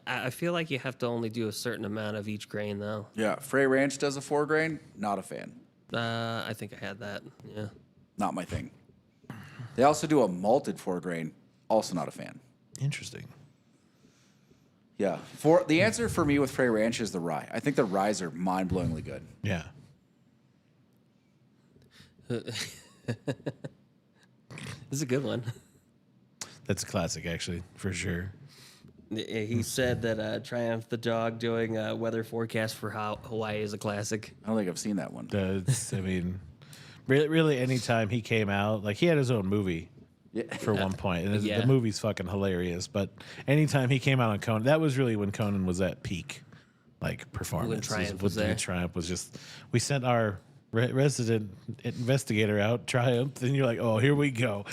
I feel like you have to only do a certain amount of each grain, though. Yeah, Frey Ranch does a 4 grain. Not a fan. I think I had that. Yeah. Not my thing. They also do a malted 4 grain. Also not a fan. Interesting. Yeah. For the answer for me with Frey Ranch is the rye. I think the ryes are mind-blowingly good. Yeah. This is a good one. That's a classic, actually, for sure. He said that Triumph the dog doing a weather forecast for Hawaii is a classic. I don't think I've seen that one. I mean, really, anytime he came out, like he had his own movie Yeah. for one point, and Yeah. the movie's fucking hilarious. But anytime he came out on Conan, that was really when Conan was at peak, like performance. Triumph When was there. Triumph was just, we sent our resident investigator out, Triumph, and you're like, oh, here we go.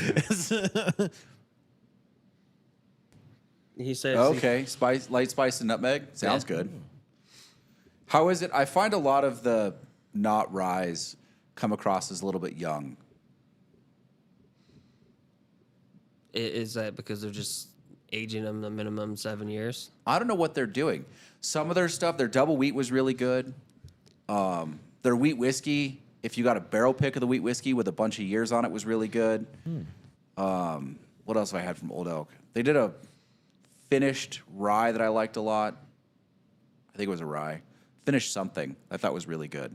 He says Okay, light spice and nutmeg. Sounds Yeah. good. How is it? I find a lot of the not ryes come across as a little bit young. Is that because they're just aging them the minimum 7 years? I don't know what they're doing. Some of their stuff, their double wheat was really good. Their wheat whiskey, if you got a barrel pick of the wheat whiskey with a bunch of years on it, was really good. What else have I had from Old Elk? They did a finished rye that I liked a lot. I think it was a rye. Finished something I thought was really good.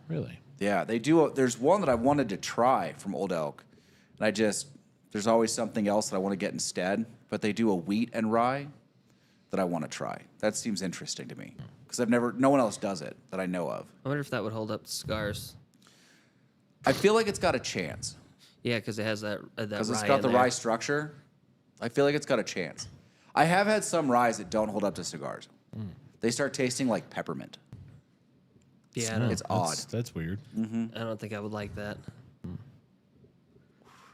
Really? Yeah, they do. There's one that I wanted to try from Old Elk, and there's always something else that I want to get instead. But they do a wheat and rye that I want to try. That seems interesting to me because no one else does it that I know of. I wonder if that would hold up to cigars. I feel like it's got a chance Yeah, because it has that because it's rye got in the there. rye structure. I feel like it's got a chance. I have had some ryes that don't hold up to cigars. They start tasting like peppermint. Yeah, I don't, It's odd. That's weird. I don't think I would like that.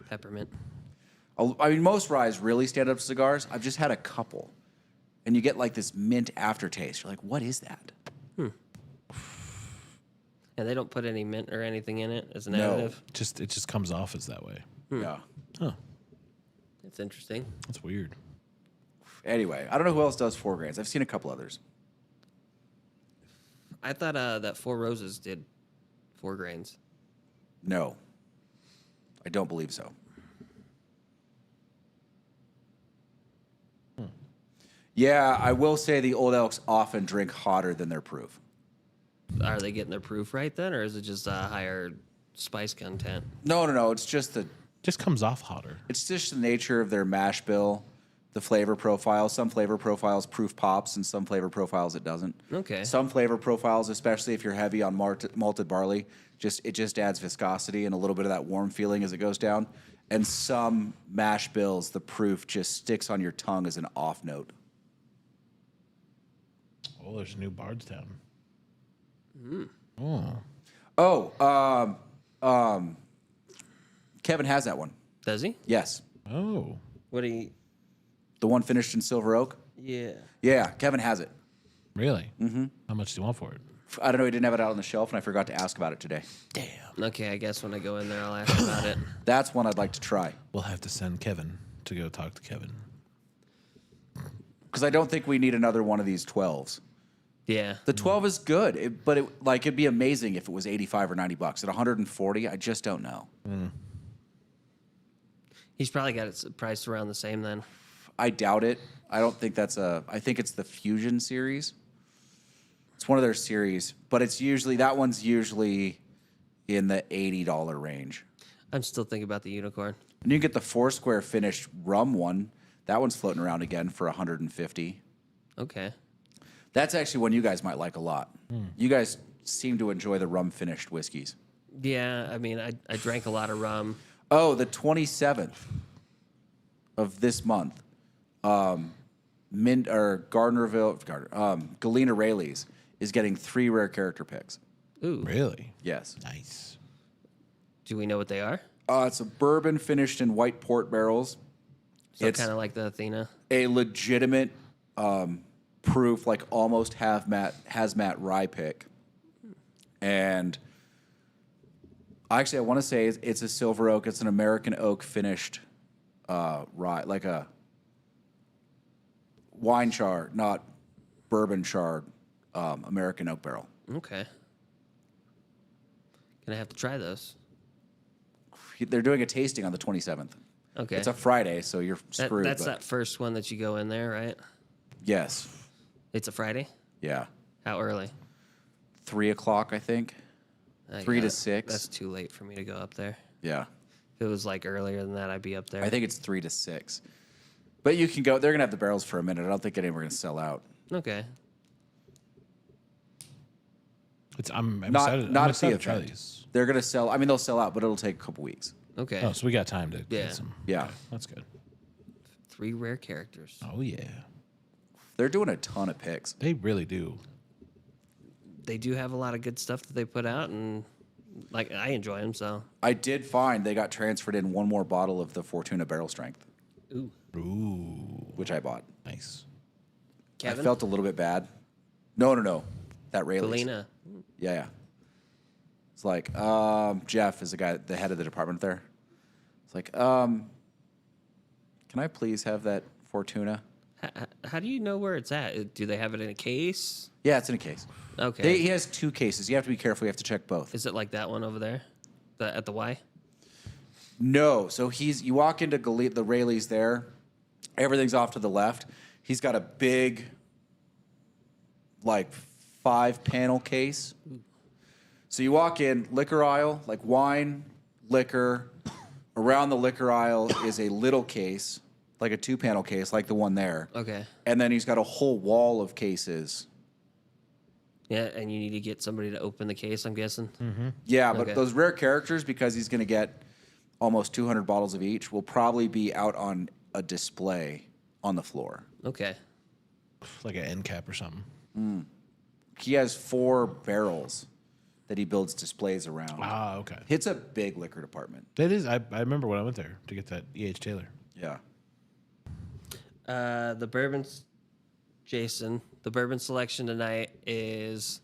Peppermint. I mean, most ryes really stand up to cigars. I've just had a couple, and you get like this mint aftertaste. You're like, what is that? And they don't put any mint or anything in it as an No. additive. It just comes off as that way. Yeah. Huh. It's interesting. That's weird. Anyway, I don't know who else does 4 grains. I've seen a couple others. I thought that Four Roses did 4 grains. No, I don't believe so. Yeah, I will say the Old Elks often drink hotter than their proof. Are they getting their proof right then, or is it just higher spice content? No. It's just Just comes off hotter. the nature of their mash bill, the flavor profile. Some flavor profiles proof pops, and some flavor profiles it doesn't. Okay. Some flavor profiles, especially if you're heavy on malted barley, it just adds viscosity and a little bit of that warm feeling as it goes down. And some mash bills, the proof just sticks on your tongue as an off note. Oh, there's a new Bardstown. Kevin has that one. Does he? Yes. Oh. What do you? The one finished in Silver Oak. Yeah. Yeah, Kevin has it. Really? Mm-hmm. How much do you want for it? I don't know. He didn't have it out on the shelf, and I forgot to ask about it today. Damn. Okay, I guess when I go in there, I'll ask about it. That's one I'd like to try We'll have to send Kevin to go talk to Kevin. because I don't think we need another one of these 12s. Yeah. The 12 is good, it'd be amazing if it was $85 or $90. At 140, I just don't know. He's probably got it priced around the same then. I doubt it. I don't think that's I think it's the Fusion series. It's one of their series, but that one's usually in the $80 range. I'm still thinking about the unicorn. And you can get the Foursquare finished rum one. That one's floating around again for $150. Okay. That's actually one you guys might like a lot. You guys seem to enjoy the rum finished whiskeys. Yeah, I mean, I drank a lot of rum. Oh, the 27th of this month, Galena Rayleigh's is getting 3 rare character picks. Ooh. Really? Yes. Nice. Do we know what they are? It's a bourbon finished in white port barrels. So It's kind of like the Athena. a legitimate proof, like almost hazmat rye pick. And actually, I want to say it's a silver oak. It's an American oak finished rye, like a wine char, not bourbon charred American oak barrel. Okay. Gonna have to try those. They're doing a tasting on the 27th. Okay. It's a Friday, so you're screwed. That's but that first one that you go in there, right? yes, It's a Friday? yeah, How early? 3 o'clock, I think. 3 to 6. That's too late for me to go up there. Yeah, If it was like earlier than that, I'd be up there. I think it's 3 to 6. But you can go. They're gonna have the barrels for a minute. I don't think any of them are gonna sell out. Okay. I'm Not excited. I'm not at the excited to try event. these. They're gonna sell. I mean, they'll sell out, but it'll take a couple weeks. Okay. Oh, so we got time to Yeah. get some. Yeah. Okay, that's good. 3 rare characters. Oh yeah, They're doing a ton of picks. they really do. They do have a lot of good stuff that they put out, and like I enjoy them. So. I did find they got transferred in one more bottle of the Fortuna Barrel Strength, Ooh. Ooh, which I bought. nice. Kevin. I felt a little bit bad. No. That Rayleigh's. Galena. Yeah. It's like, Jeff is the head of the department there. It's like, can I please have that Fortuna? How do you know where it's at? Do they have it in a case? Yeah, it's in a case. Okay. He has 2 cases. You have to be careful. You have to check both. Is it like that one over there, at the Y? No. So you walk into the Rayleigh's there. Everything's off to the left. He's got a big, like 5-panel case. So you walk in, liquor aisle, like wine, liquor. Around the liquor aisle is a little case, like a 2-panel case, like the one there. Okay. And then he's got a whole wall of cases. Yeah, and you need to get somebody to open the case, I'm guessing. Yeah, but Okay. those rare characters, because he's going to get almost 200 bottles of each, will probably be out on a display on the floor. Okay. Like an end cap or something. He has 4 barrels that he builds displays around. Ah, okay. It's a big liquor department. That is. I remember when I went there to get that E.H. Taylor. Yeah. The bourbons, Jason. The bourbon selection tonight is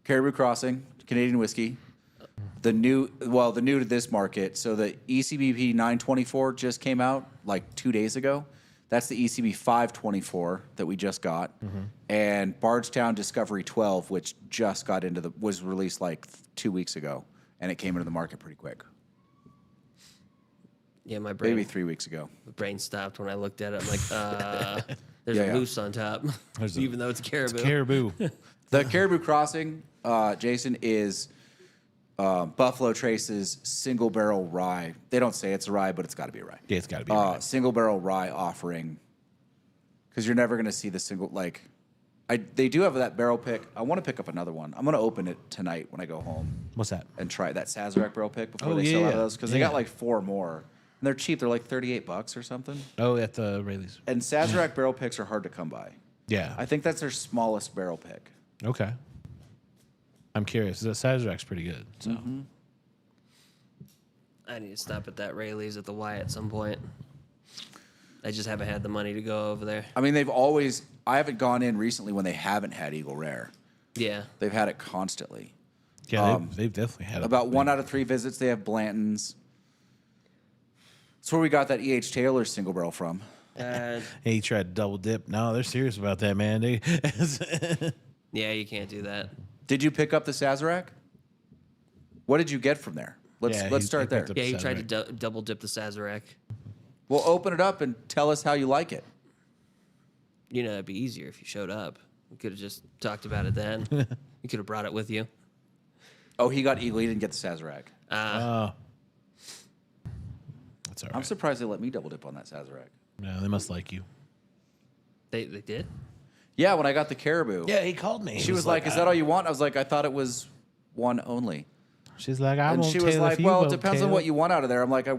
Caribou Crossing, Canadian whiskey. The new to this market. So the ECBP 924 just came out like 2 days ago. That's the ECB 524 that we just got. And Bardstown Discovery 12, which just was released like 2 weeks ago. And it came into the market pretty quick. yeah. My brain. Maybe 3 weeks ago. My brain stopped when I looked at it. I'm like, there's Yeah, a yeah. moose on top, even though it's caribou. Caribou. The Caribou Crossing, Jason, is Buffalo Trace's single barrel rye. They don't say it's a rye, but it's got to be a rye. Yeah, it's got to be. Right. Single barrel rye offering, because you're never going to see the single they do have that barrel pick. I want to pick up another one. I'm going to open it tonight when I go home What's that? and try that Sazerac barrel pick before Oh, they sell out of yeah. those, because they got Yeah. like 4 more. And they're cheap. They're like $38 or something. Oh, at the Rayleigh's. And Sazerac barrel picks are hard to come by. Yeah. I think that's their smallest barrel pick. Okay. I'm curious. The Sazerac's pretty good. So I need to stop at that Rayleigh's at the Y at some point. I just haven't had the money to go over there. I mean, I haven't gone in recently when they haven't had Eagle Rare. Yeah. They've had it constantly. yeah, they've definitely had About 1 out of 3 visits, they have Blanton's. That's where we got that E.H. Taylor single barrel from. Uh, He tried to double dip. No, they're serious about that, man. yeah, you can't do that. Did you pick up the Sazerac? What did you get from there? Let's start there. picked up Yeah, he the tried Sazerac. to double dip the Sazerac. We'll open it up and tell us how you like it. You know, it'd be easier if you showed up. We could have just talked about it then. You could have brought it with you. Oh, he got Eagle. He didn't get the Sazerac. Oh. That's all I'm right. surprised they let me double dip on that Sazerac. Yeah, they must like you. They did? Yeah, when I got the Caribou. Yeah, he called me. She was like, "Is that all you want?" I was like, "I thought it was one only." She's like, I And won't she was tail like, if you "Well, it won't depends tail." on what you want out of there." I'm like, "I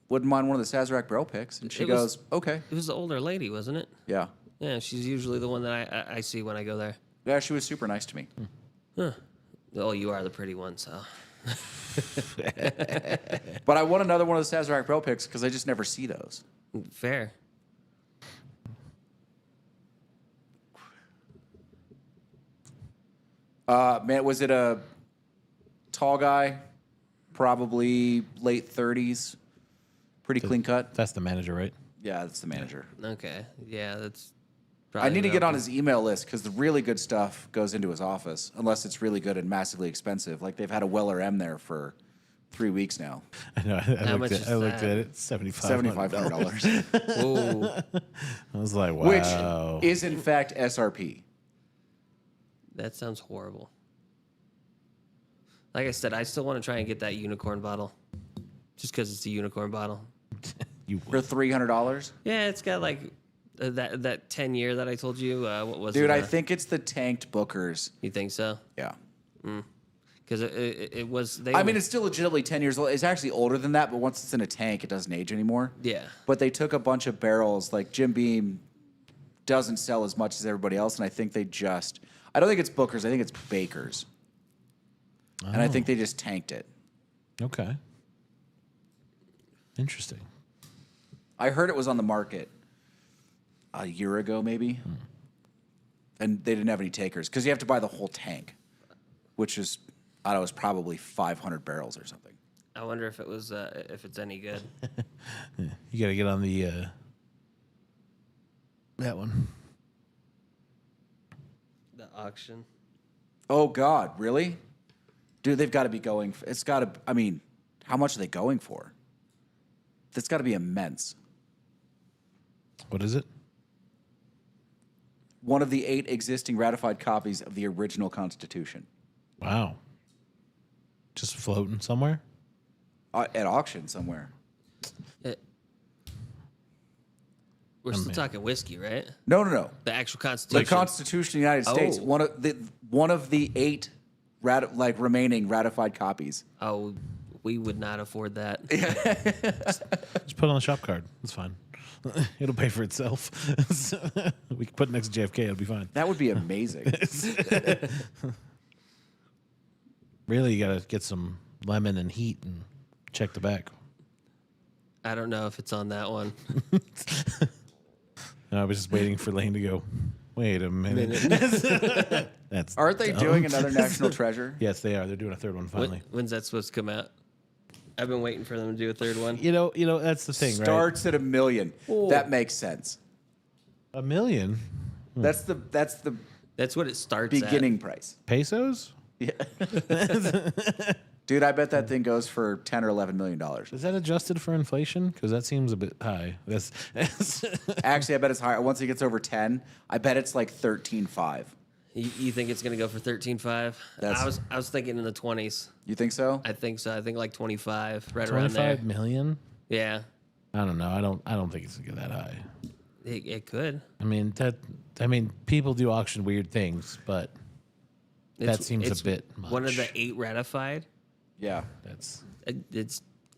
wouldn't mind one of the Sazerac barrel picks." And she It was- goes, "Okay." It was the older lady, wasn't it? Yeah. Yeah, she's usually the one that I see when I go there. Yeah, she was super nice to me. Oh, you are the pretty one, so. But I want another one of the Sazerac barrel picks because I just never see those. Fair. Man, was it a tall guy? Probably late 30s. Pretty clean cut. That's the manager, right? Yeah, that's the manager. Okay. Yeah, that's. I probably need to get on open. his email list because the really good stuff goes into his office, unless it's really good and massively expensive. Like they've had a Weller M there for 3 weeks now. I know. How much is I looked that? at it. $7,500. Whoa. I was like, wow. Which is in fact SRP. That sounds horrible. Like I said, I still want to try and get that unicorn bottle. Just because it's a unicorn bottle. You For $300? Yeah, it's got like that 10-year that I told you. What was it? Dude, I think it's the tanked Bookers. You think so? Yeah. Because it was. They I mean, it's still legitimately 10 years old. It's actually older than that, but once it's in a tank, it doesn't age anymore. Yeah. But they took a bunch of barrels. Like Jim Beam doesn't sell as much as everybody else, and I think they just. I don't think it's Booker's. I think it's Baker's. And I think they just tanked it. Okay. Interesting. I heard it was on the market a year ago, maybe. And they didn't have any takers because you have to buy the whole tank, which is, I don't know, it was probably 500 barrels or something. I wonder if it was if it's any good. You got to get on the that one. The auction. Oh, God, really? Dude, they've got to be going. It's got to, I mean, how much are they going for? That's got to be immense. What is it? One of the 8 existing ratified copies of the original Constitution Wow. Just floating somewhere? at auction somewhere. We're still talking whiskey, right? No. The actual The Constitution. Constitution of the United States. Oh. One of the 8 remaining ratified copies. Oh, we would not afford that. Just put it on the shop card. It's fine. It'll pay for itself. We can put it next to JFK. It'll be fine. That would be amazing. Really, you got to get some lemon and heat and check the back. I don't know if it's on that one. And I was just waiting for Lane to go, wait a minute. That's Aren't they dumb. doing another national treasure? Yes, they are. They're doing a third one finally. When's that supposed to come out? I've been waiting for them to do a third one. You know, that's the thing, right? Starts at $1 million. Oh. That makes sense. $1 million That's the That's what it starts beginning price. pesos? Dude, I bet that thing goes for $10 or $11 million. Is that adjusted for inflation? Because that seems a bit high. That's Actually, I bet it's higher. Once it gets over 10, I bet it's like 13.5. at. You think it's gonna go for 13.5? That's- I was thinking in the 20s. You think so? I think so. I think like 25, right around there. 25 million? Yeah, I don't know. I don't think it's gonna get that high. it could. I mean, people do auction weird things, but that seems it's a bit One of the much. 8 ratified. Yeah. that's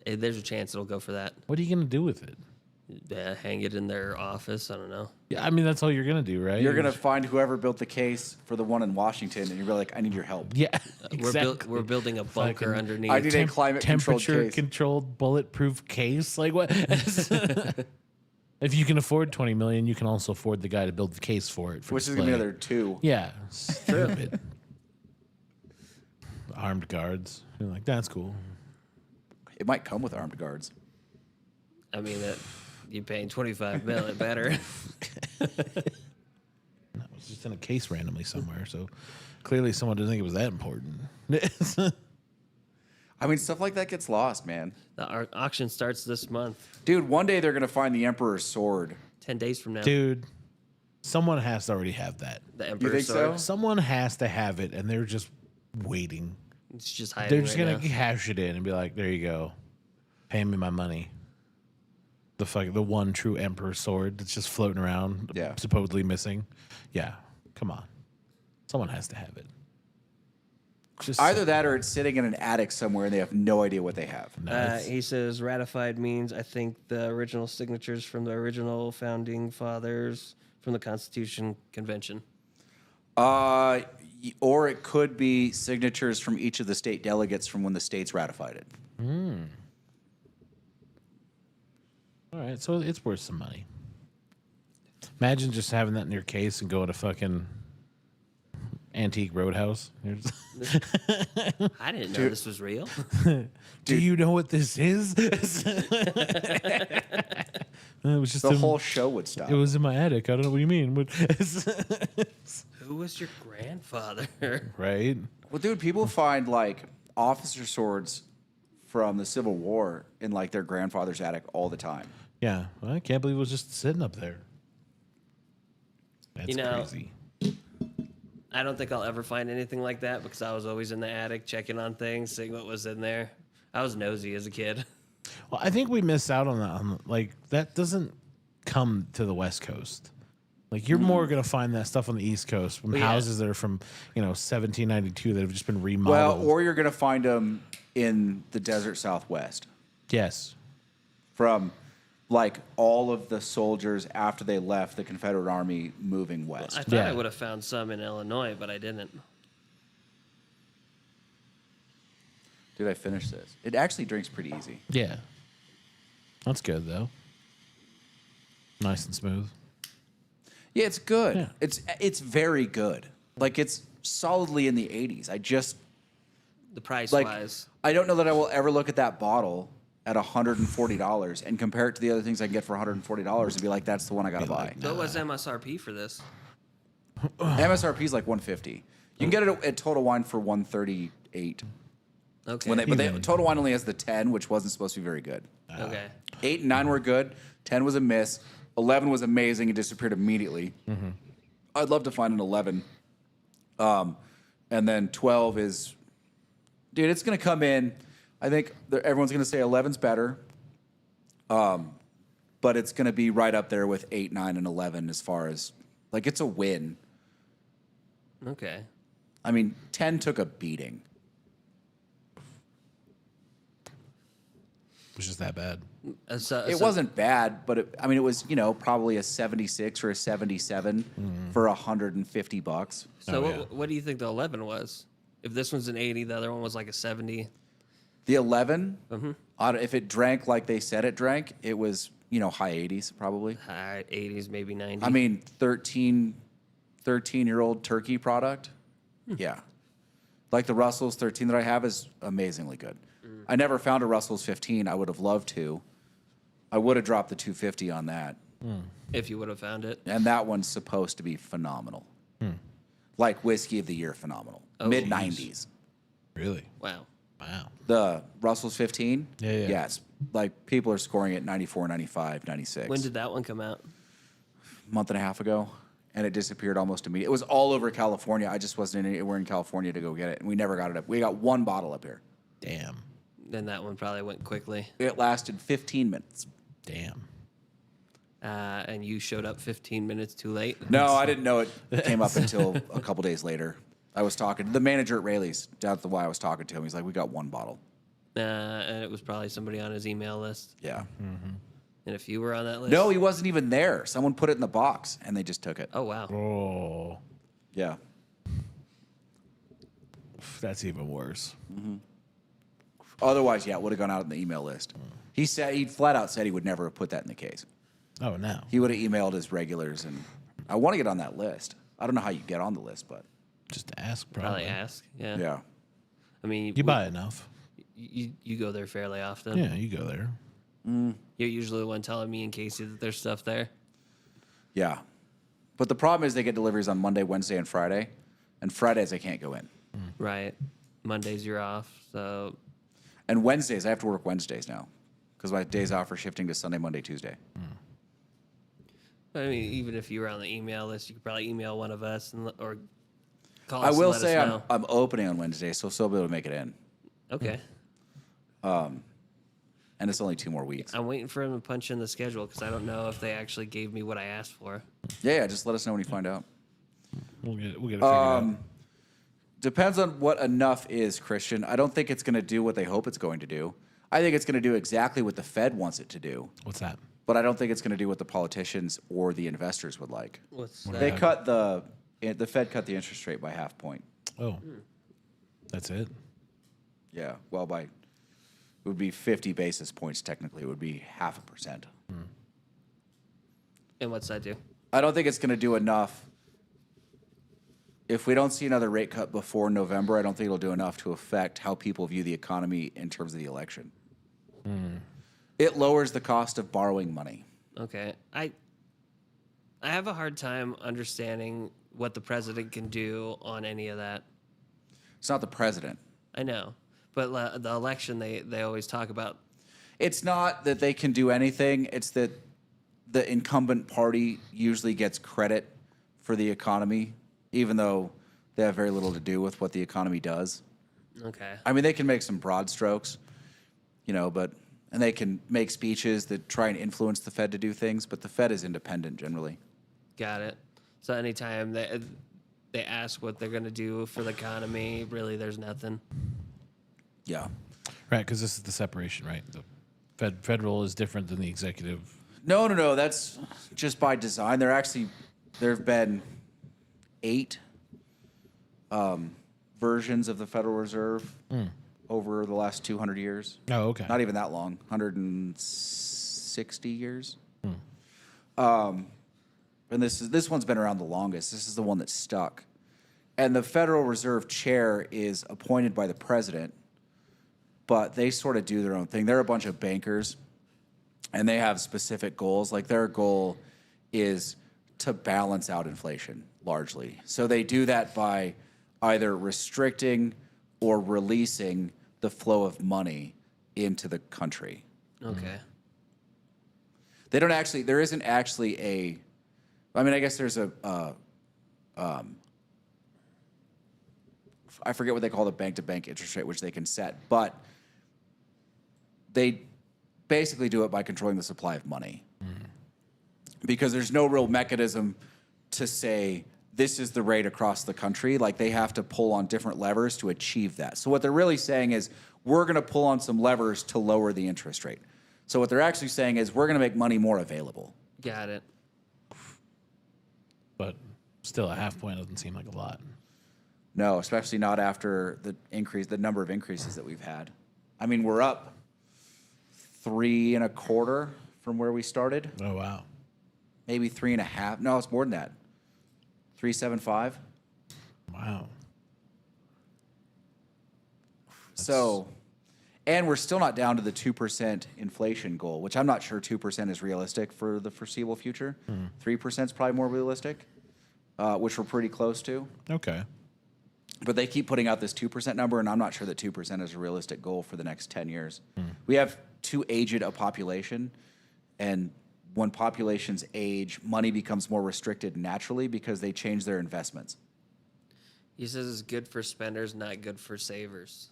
There's a chance it'll go for that. what are you gonna do with it? Hang it in their office. I don't know. Yeah, I mean that's all you're gonna do, right? You're going to find whoever built the case for the one in Washington, and you're like, I need your help. yeah, We're, exactly. we're building a bunker Fucking- underneath. I need a climate-controlled temperature case. controlled bulletproof case. Like what? If you can afford 20 million, you can also afford the guy to build the case for it. For Which is going to be display. another 2. Yeah, stupid. Armed guards. You're like, that's cool. It might come with armed guards. I mean, you paying 25 mil, it better. That was just in a case randomly somewhere. So clearly someone didn't think it was that important. I mean, stuff like that gets lost, man. The auction starts this month, Dude, one day they're going to find the Emperor's sword. 10 days from now. Dude, someone has to already have that. The You Emperor's think sword. so? Someone has to have it, and they're just waiting. It's just hiding. They're just right gonna now. cash it in and be like, "There you go, pay me my money." The one true Emperor sword that's just floating around, Yeah. supposedly missing. Yeah, come on, someone has to have it. Just Either that or it's sitting in an attic somewhere and they have no idea what they have. He says ratified means I think the original signatures from the original founding fathers from the Constitution Convention. Or it could be signatures from each of the state delegates from when the states ratified it. all right, so it's worth some money. Imagine just having that in your case and going to fucking Antique Roadhouse. You're just- I didn't know this was real. Do you know what this is? It was just The in, whole show would stop. It was in my attic. I don't know what you mean. Who was your grandfather? Right? Well, dude, people find like officer swords from the Civil War in like their grandfather's attic all the time. Yeah. Well, I can't believe it was just sitting up there. That's You know, crazy. I don't think I'll ever find anything like that because I was always in the attic checking on things, seeing what was in there. I was nosy as a kid. Well, I think we missed out on that. Like, that doesn't come to the West Coast. Like, you're more going to find that stuff on the East Coast from Well, yeah. houses that are from, 1792 that have just been Well, remodeled. or you're going to find them in the desert Southwest Yes. from like all of the soldiers after they left the Confederate Army moving west. I thought Yeah. I would have found some in Illinois, but I didn't. Did I finish this? It actually drinks pretty easy. Yeah. That's good, though. Nice and smooth. Yeah, it's good. Yeah. It's very good. Like it's solidly in the 80s. I just The price like wise. I don't know that I will ever look at that bottle at $140 and compare it to the other things I can get for $140 and be like, that's the one I gotta buy. What was MSRP for this? MSRP is like $150. You can get it at Total Wine for $138. Okay. But Total Wine only has the 10, which wasn't supposed to be very good. okay. 8 and 9 were good. 10 was a miss. 11 was amazing and disappeared immediately. I'd love to find an 11. And then 12 is, dude, it's going to come in. I think everyone's going to say 11's better. But it's going to be right up there with 8, 9, and 11 as far as, like, it's a win. Okay. I mean, 10 took a beating. It was just that bad. It wasn't bad, but it was, probably a 76 or a 77 for $150. So Oh, yeah. what do you think the 11 was? If this one's an 80, the other one was like a 70. The 11, if it drank like they said it drank, it was, high 80s probably. High 80s, maybe 90. I mean, 13-year-old turkey product. Yeah. Like the Russell's 13 that I have is amazingly good. I never found a Russell's 15. I would have loved to. I would have dropped the 250 on that. if you would have found it. And that one's supposed to be phenomenal. Like whiskey of the year, phenomenal. Oh, Mid 90s. Really? Wow. Wow. The Russell's 15? Yeah. Yes. Like people are scoring it 94, 95, 96. When did that one come out? Month and a half ago, and it disappeared almost immediately. It was all over California. I just wasn't anywhere in California to go get it, and we never got it up. We got one bottle up here. Damn. Then that one probably went quickly. It lasted 15 minutes. Damn. And you showed up 15 minutes too late. No, I didn't know it came up until a couple days later. I was talking to the manager at Rayleigh's down at the Y. I was talking to him. He's like, "We got one bottle." And it was probably somebody on his email list. Yeah. And if you were on that list, No, he wasn't even there. Someone put it in the box, and they just took it. Oh wow. Oh, Yeah. that's even worse. Otherwise, yeah, it would have gone out on the email list. He flat out said he would never have put that in the case. Oh, no. He would have emailed his regulars, and I want to get on that list. I don't know how you get on the list, but Just ask, Probably probably. ask. Yeah. yeah. I mean, You buy enough. You go there fairly often. Yeah, you go there. You're usually the one telling me and Casey that there's stuff there. Yeah. But the problem is they get deliveries on Monday, Wednesday, and Friday. And Fridays I can't go in. Right. Mondays you're off. So And Wednesdays, I have to work Wednesdays now because my days off are shifting to Sunday, Monday, Tuesday. I mean, even if you were on the email list, you could probably email one of us or call I us will and let say us know. I'm opening on Wednesday, so I'll still be able to make it in. Okay. And it's only 2 more weeks. I'm waiting for him to punch in the schedule because I don't know if they actually gave me what I asked for. Yeah, just let us know when you find out. We'll get it figured out. Depends on what enough is, Christian. I don't think it's going to do what they hope it's going to do. I think it's going to do exactly what the Fed wants it to do. What's that? But I don't think it's going to do what the politicians or the investors would like. What's They that? cut the Fed cut the interest rate by 0.5 point. Oh, that's it. Yeah, well, it would be 50 basis points technically. It would be 0.5%. And what's that do? I don't think it's going to do enough. If we don't see another rate cut before November, I don't think it'll do enough to affect how people view the economy in terms of the election. It lowers the cost of borrowing money. Okay. I have a hard time understanding what the president can do on any of that. It's not the president. I know. But the election, they always talk about. It's not that they can do anything. It's that the incumbent party usually gets credit for the economy, even though they have very little to do with what the economy does. Okay. I mean, they can make some broad strokes, and they can make speeches that try and influence the Fed to do things, but the Fed is independent generally. Got it. So anytime they ask what they're going to do for the economy, really there's nothing. Yeah. Right, because this is the separation, right? The federal is different than the executive. No. That's just by design. There have been 8 versions of the Federal Reserve over the last 200 years. Oh, okay. Not even that long, 160 years. And this one's been around the longest. This is the one that's stuck. And the Federal Reserve chair is appointed by the president, but they sort of do their own thing. They're a bunch of bankers, and they have specific goals. Like their goal is to balance out inflation largely. So they do that by either restricting or releasing the flow of money into the country. Okay. They don't actually, there isn't actually I guess there's I forget what they call the bank-to-bank interest rate, which they can set, but they basically do it by controlling the supply of money. Because there's no real mechanism to say this is the rate across the country. Like they have to pull on different levers to achieve that. So what they're really saying is we're going to pull on some levers to lower the interest rate. So what they're actually saying is we're going to make money more available. Got it. But still, a 0.5 point doesn't seem like a lot. No, especially not after the number of increases that we've had. I mean, we're up 3.25 from where we started. Oh, wow. Maybe 3.5. No, it's more than that. 3.75. Wow. So, and we're still not down to the 2% inflation goal, which I'm not sure 2% is realistic for the foreseeable future. 3% is probably more realistic, which we're pretty close to. Okay. But they keep putting out this 2% number, and I'm not sure that 2% is a realistic goal for the next 10 years. We have too aged a population, and when populations age, money becomes more restricted naturally because they change their investments. He says it's good for spenders, not good for savers.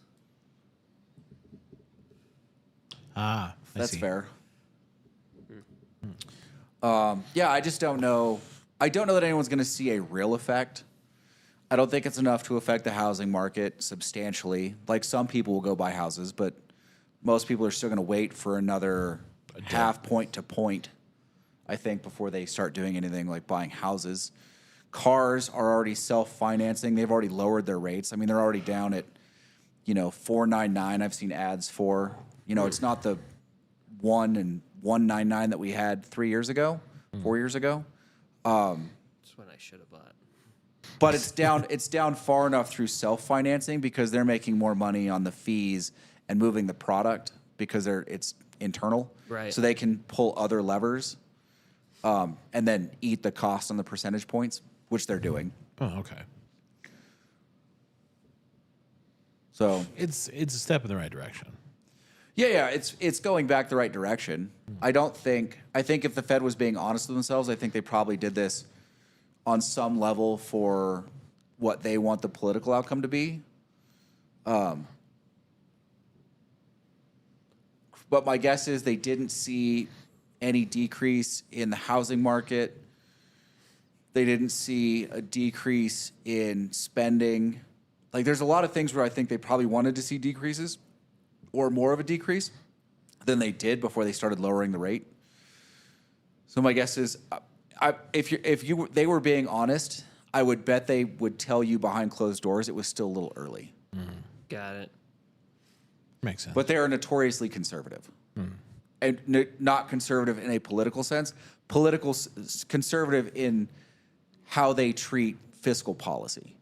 I That's see. fair. Yeah, I just don't know. I don't know that anyone's going to see a real effect. I don't think it's enough to affect the housing market substantially. Like some people will go buy houses, but most people are still going to wait for another 0.5 point to point, I think, before they start doing anything like buying houses. Cars are already self-financing. They've already lowered their rates. I mean, they're already down at, $499. I've seen ads for. It's not the $1 and $199 that we had 3 years ago, 4 years ago. That's what I should have bought. But it's down. It's down far enough through self-financing because they're making more money on the fees and moving the product because it's internal. Right. So they can pull other levers, and then eat the cost on the percentage points, which they're doing. Oh, okay. So It's a step in the right direction. Yeah, it's going back the right direction. I think if the Fed was being honest with themselves, I think they probably did this on some level for what they want the political outcome to be. But my guess is they didn't see any decrease in the housing market. They didn't see a decrease in spending. Like, there's a lot of things where I think they probably wanted to see decreases or more of a decrease than they did before they started lowering the rate. So my guess is, if they were being honest, I would bet they would tell you behind closed doors it was still a little early. Got it. Makes sense. But they are notoriously conservative, and not conservative in a political sense. Conservative in how they treat fiscal policy.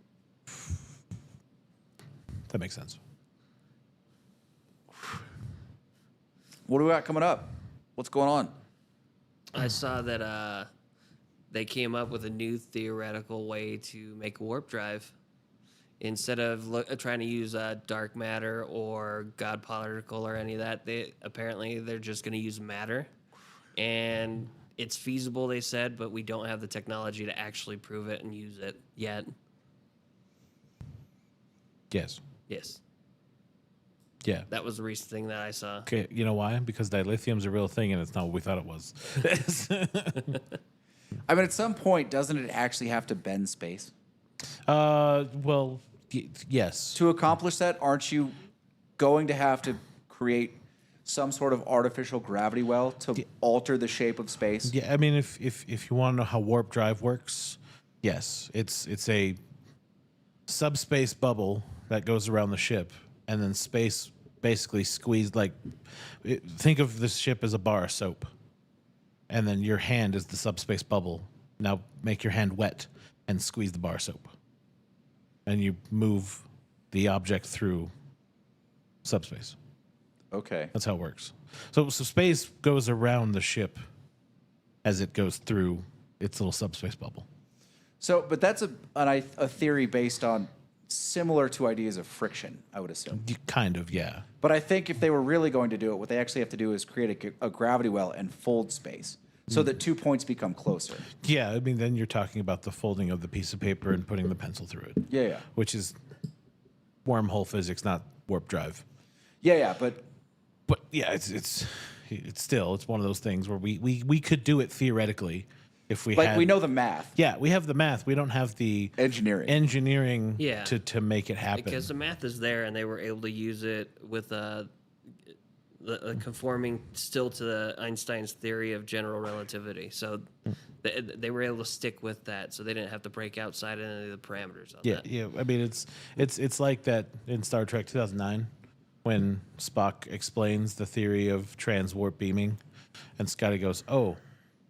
That makes sense. What do we got coming up? What's going on? I saw that they came up with a new theoretical way to make a warp drive. Instead of trying to use dark matter or God particle or any of that, they're just going to use matter, and it's feasible, they said, but we don't have the technology to actually prove it and use it yet. Yes. Yes, Yeah. that was the recent thing that I saw. Okay, you know why? Because dilithium's a real thing, and it's not what we thought it was. I mean, at some point, doesn't it actually have to bend space? Well, yes. To accomplish that, aren't you going to have to create some sort of artificial gravity well to alter the shape of space? Yeah, I mean, if you want to know how warp drive works, yes, it's a subspace bubble that goes around the ship, and then space basically squeezed think of the ship as a bar of soap, and then your hand is the subspace bubble. Now make your hand wet and squeeze the bar of soap, and you move the object through subspace. Okay. That's how it works. So space goes around the ship as it goes through its little subspace bubble. So, but that's a theory based on similar to ideas of friction, I would assume. Kind of, yeah. But I think if they were really going to do it, what they actually have to do is create a gravity well and fold space so that 2 points become closer. Yeah, I mean, then you're talking about the folding of the piece of paper and putting the pencil through it. Yeah. Which is wormhole physics, not warp drive. Yeah, but yeah, it's still one of those things where we could do it theoretically if we had. we know the math. Yeah, we have the math. We don't have the engineering Yeah. to make it happen. Because the math is there, and they were able to use it with the conforming still to the Einstein's theory of general relativity. So they were able to stick with that, so they didn't have to break outside any of the parameters of that. Yeah. I mean, it's like that in Star Trek 2009 when Spock explains the theory of transwarp beaming, and Scotty goes, "Oh,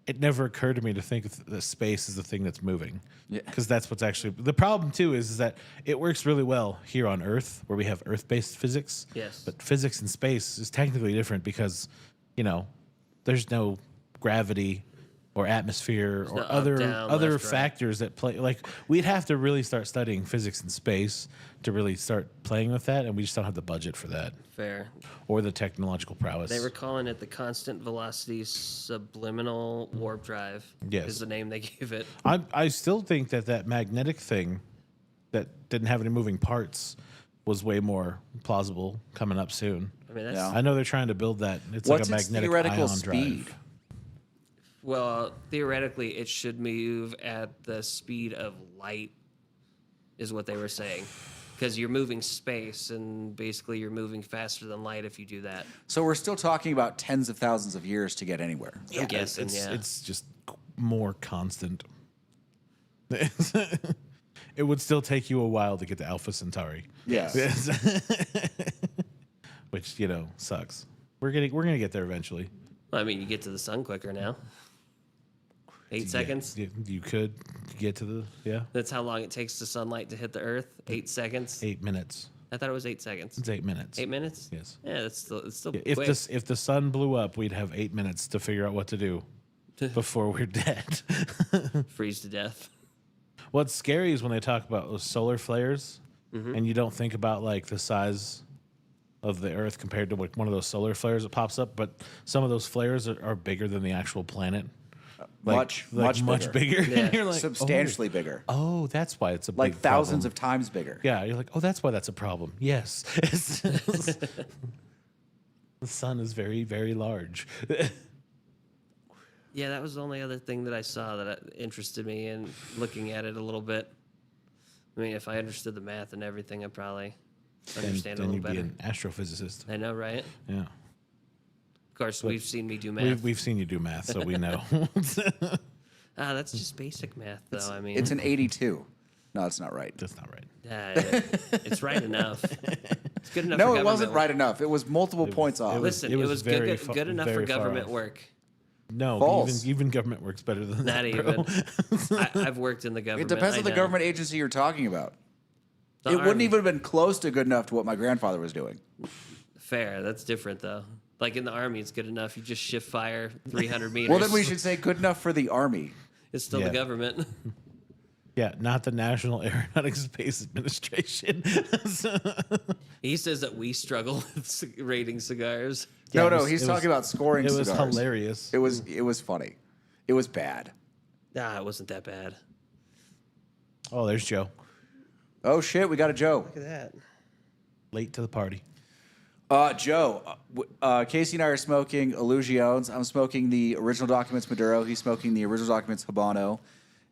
it never occurred to me to think that space is the thing that's moving." Yeah. Because that's what's actually the problem too is that it works really well here on Earth where we have Earth-based physics. Yes. But physics in space is technically different because, there's no gravity or atmosphere or no up, other down, other left, right. factors that play. Like, we'd have to really start studying physics in space to really start playing with that, and we just don't have the budget for that Fair. or the technological prowess. They were calling it the constant velocity subliminal warp drive. Yes. Is the name they gave it. I still think that magnetic thing that didn't have any moving parts was way more plausible coming up soon. I mean, that's Yeah. I know they're trying to build that. It's What's like a its magnetic theoretical ion speed? drive. well, theoretically, it should move at the speed of light, is what they were saying. Because you're moving space, and basically you're moving faster than light if you do that. So we're still talking about tens of thousands of years to get anywhere. I'm guessing, it's, yeah. it's just more constant. It would still take you a while to get to Alpha Centauri. Yeah. Which, sucks. We're gonna get there eventually. Well, I mean, you get to the sun quicker now. 8 seconds. You could get to the That's how long it takes the sunlight to hit the Earth. 8 seconds. 8 minutes. I thought it was 8 seconds. It's 8 minutes. 8 minutes? Yes. Yeah, it's still If quick. if the sun blew up, we'd have 8 minutes to figure out what to do before we're dead. Freeze to death. What's scary is when they talk about those solar flares, Mm-hmm. and you don't think about like the size of the Earth compared to like one of those solar flares that pops up. But some of those flares are bigger than the actual planet. Much bigger. Yeah. And you're like, Substantially bigger. Oh, that's why it's a Like big thousands problem. of times bigger. Yeah, you're like, oh, that's why that's a problem. Yes. The sun is very, very large. Yeah, that was the only other thing that I saw that interested me in looking at it a little bit. I mean, if I understood the math and everything, I'd probably understand then a you'd little be better. an astrophysicist. I know, right? Yeah. Of course, we've seen me do math. We've seen you do math, so we know. That's just basic math, though. I mean, It's an 82. No, it's not right. That's not right. it's right enough. It's good enough. No, for it wasn't government right enough. It was multiple points off. Listen, It it was was very good enough for very far government off. work. No, False. even government works better than Not that. Bro. even. I've worked in the It government. depends I on the know. government agency you're talking about. The It wouldn't Army. even have been close to good enough to what my grandfather was doing. Fair. That's different, though. Like in the Army, it's good enough. You just shift fire 300 meters. Well, then we should say good enough for the Army. It's still Yeah. the government. Yeah, not the National Aeronautics Space Administration. He says that we struggle with rating cigars. Yeah, No, it was- he's it talking was- about scoring It was cigars. hilarious. It was funny. It was bad. Nah, it wasn't that bad. Oh, there's Joe. Oh shit, we got a Joe. Look at that. Late to the party. Joe, Casey and I are smoking Illusiones. I'm smoking the original Documents Maduro. He's smoking the original Documents Habano.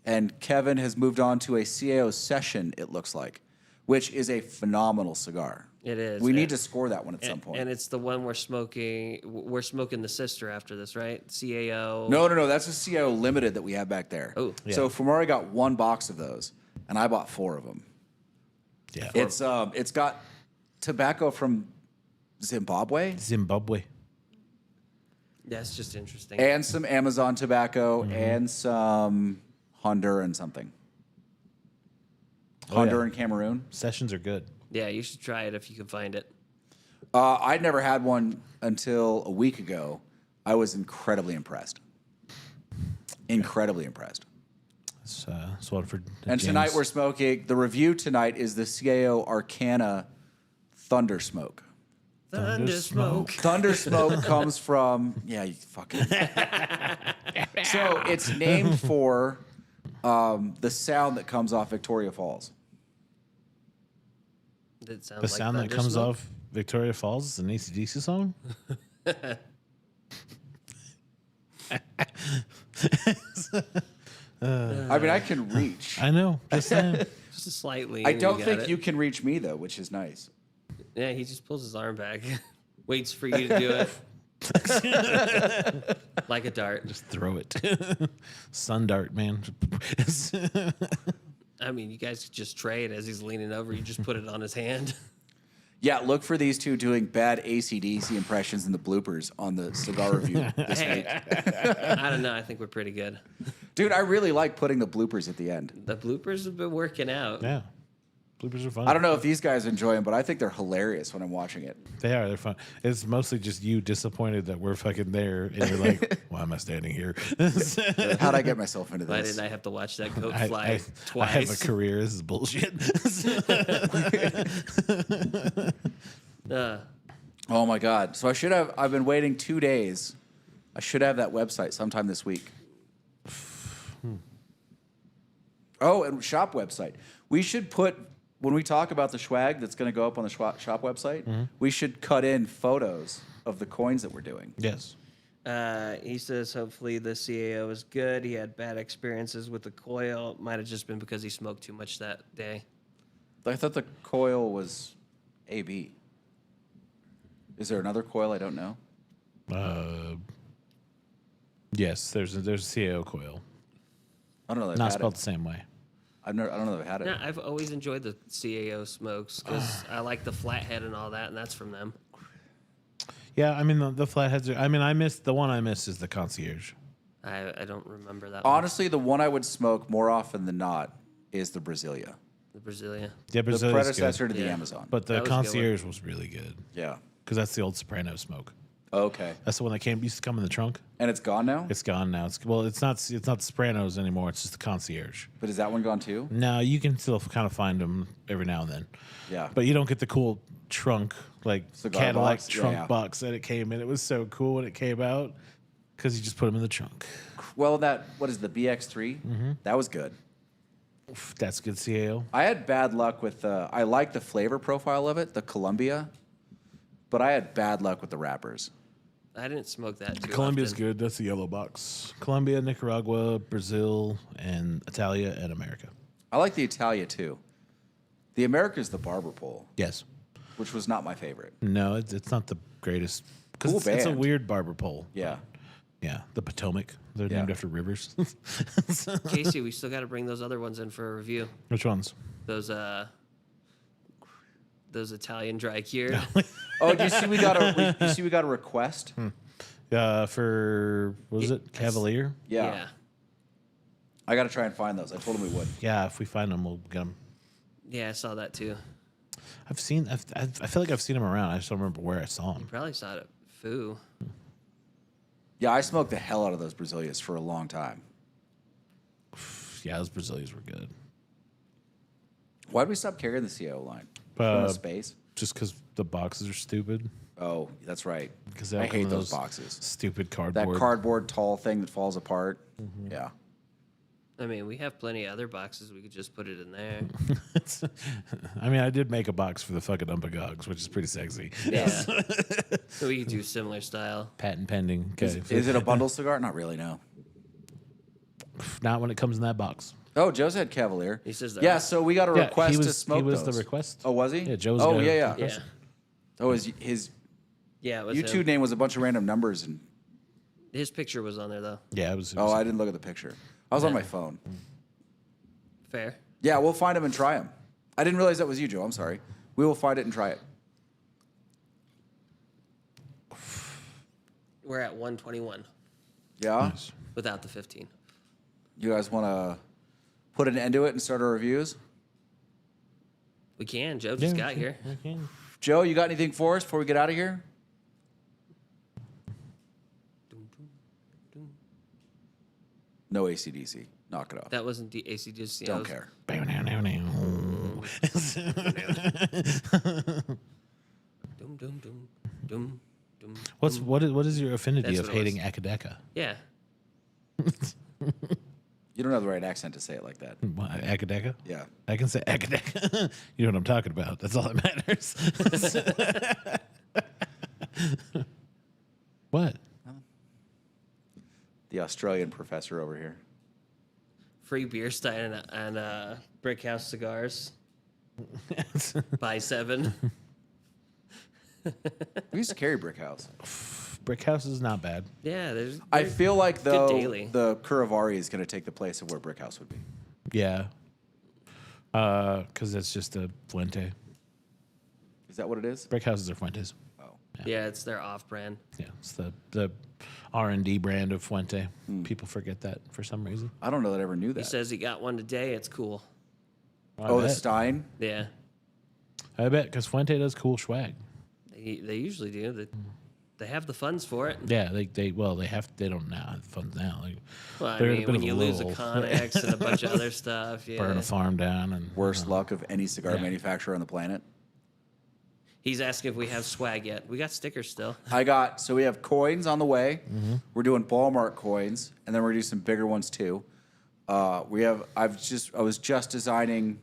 And Kevin has moved on to a CAO Session, it looks like, which is a phenomenal cigar. It is. We And- need to score that one at some point. And it's the one we're smoking. We're smoking the sister after this, right? CAO. No. That's a CAO Limited that we have back there. Oh. So Fumari got one box of those, and I bought 4 of them. Yeah. It's got tobacco from Zimbabwe Zimbabwe. That's just interesting. and some Amazon tobacco Mm-hmm. and some Honduran something. Oh, yeah. Honduran Cameroon. Sessions are good. Yeah, you should try it if you can find it. I'd never had one until a week ago. I was incredibly impressed. Incredibly impressed. It's one for And James. tonight we're smoking. The review tonight is the CAO Arcana Thunder Smoke. Thunder smoke. Thunder Smoke comes from you fucking. So it's named for the sound that comes off Victoria Falls. That sounds the sound that thunder comes smoke? off Victoria Falls is an AC/DC song. I mean, I can reach. I know. Just saying. Just a slightly. I don't got think it. you can reach me though, which is nice. Yeah, he just pulls his arm back, waits for you to do it, like a dart. Just throw it. Sun dart, man. I mean, you guys could just trade as he's leaning over. You just put it on his hand. Yeah, look for these two doing bad AC/DC impressions in the bloopers on the cigar review this Hey, week. I don't know. I think we're pretty good. Dude, I really like putting the bloopers at the end. The bloopers have been working out. Yeah. Bloopers are fun. I don't know if these guys enjoy them, but I think they're hilarious when I'm watching it. They are. They're fun. It's mostly just you disappointed that we're fucking there, and you're like, "Why am I standing here?" How'd I get myself into Why this? didn't I have to watch that goat I, fly I twice? have a career. This is bullshit. Oh my God. So I've been waiting 2 days. I should have that website sometime this week. Oh, and shop website. We should put, when we talk about the swag that's going to go up on the shop website, we should cut in photos of the coins that we're doing. Yes. He says hopefully the CAO is good. He had bad experiences with the coil. Might have just been because he smoked too much that day. I thought the coil was AB. Is there another coil I don't know? Yes. There's a CAO coil. I don't know. That I've Not had spelled it. the same way. I don't know that I've had it. No, I've always enjoyed the CAO smokes because I like the flathead and all that, and that's from them. Yeah. I mean, the flatheads are. I mean, the one I missed is the concierge. I don't remember that one. Honestly, the one I would smoke more often than not is the Brasilia, The Brasilia. Yeah, the Brazilia's good. predecessor to the Yeah. Amazon. But the That was a good one. concierge was really good yeah. because that's the old Soprano smoke. Okay. That's the one that used to come in the trunk. And it's gone now? It's gone now. It's not the Sopranos anymore. It's just the Concierge. But is that one gone too? No, you can still kind of find them every now and then. Yeah. But you don't get the cool trunk, like Cigar Cadillac box? Yeah, trunk yeah. box that it came in. It was so cool when it came out because you just put them in the trunk. Well, what is the BX3? That was good. That's good CAO. I had bad luck with I like the flavor profile of it, the Columbia, but I had bad luck with the wrappers. I didn't smoke that too Colombia's often. good. That's the yellow box. Colombia, Nicaragua, Brazil, and Italia and America. I like the Italia too. The America's the Barber Pole, Yes. which was not my favorite. No, it's not the greatest. Because Cool it's a band. weird barber pole. Yeah. Yeah, the Potomac. They're Yeah. named after rivers. Casey, we still got to bring those other ones in for a review. Which ones? Those Italian dry cure. Oh, do you see we got a request? For what was it? Cavalier. Yeah. I got to try and find those. I told him we would. Yeah, if we find them, we'll get them. Yeah, I saw that too. I feel like I've seen them around. I just don't remember where I saw them. Probably saw it at Foo. Yeah, I smoked the hell out of those Brazilias for a long time. Yeah, those Brazilians were good. Why'd we stop carrying the CO line? Run out of space? Just because the boxes are stupid. Oh, that's right. Because I hate those boxes. Stupid That cardboard. cardboard tall thing that falls apart. Mm-hmm. Yeah. I mean, we have plenty of other boxes. We could just put it in there. I mean, I did make a box for the fucking Umpagogs, which is pretty sexy. Yeah. So we could do similar style. Patent pending. Okay. Is it a bundle cigar? Not really, no. Not when it comes in that box. Oh, Joe's had Cavalier. He says that. Yeah, so we got a request he was, to smoke He was those. the request. Oh, was he? Yeah, Joe's Oh, got yeah, a yeah. request. Yeah. Oh, his Yeah, it was YouTube him. name was a bunch of random numbers and His picture was on there though. Yeah, it was. oh, I didn't look at the picture. I was on my phone. Fair. Yeah, we'll find him and try him. I didn't realize that was you, Joe. I'm sorry. We will find it and try it. We're at 121 Yeah. Nice. without the 15. You guys want to put an end to it and start our reviews? We can. Joe just Yeah, got here. Okay. Joe, you got anything for us before we get out of here? No ACDC. Knock it off. That wasn't the ACDC. Don't care. Dum, dum, dum, dum, dum. What is your affinity That's of what it hating Akadeka? Yeah. You don't have the right accent to say it like that. What, Akadeka? Yeah. I can say Akadeka. You know what I'm talking about. That's all that matters. What? The Australian professor over here. Free beer stein and Brickhouse cigars. Buy 7. We used to carry Brick House. Brick House is not bad. Yeah, there's. I feel like, good though, daily. the Curavari is going to take the place of where Brick House would be. Yeah. Because it's just a Fuente. Is that what it is? Brick houses are Fuentes. Oh. Yeah, it's their off-brand. Yeah, it's the R&D brand of Fuente. People forget that for some reason. I don't know that I ever knew He that. says he got one today. It's cool. Oh, the Stein? Yeah, I bet because Fuente does cool swag. they usually do. They have the funds for it. Yeah, they don't now have funds now. Like, Well, I they're in a mean, bit when of a you lose a lull. Connex and a bunch of other stuff, yeah. burn a farm down and Worst luck of any cigar Yeah. manufacturer on the planet. He's asking if we have swag yet. We got stickers still. So we have coins on the way. We're doing Ballmark coins, and then we're gonna do some bigger ones too. I was just designing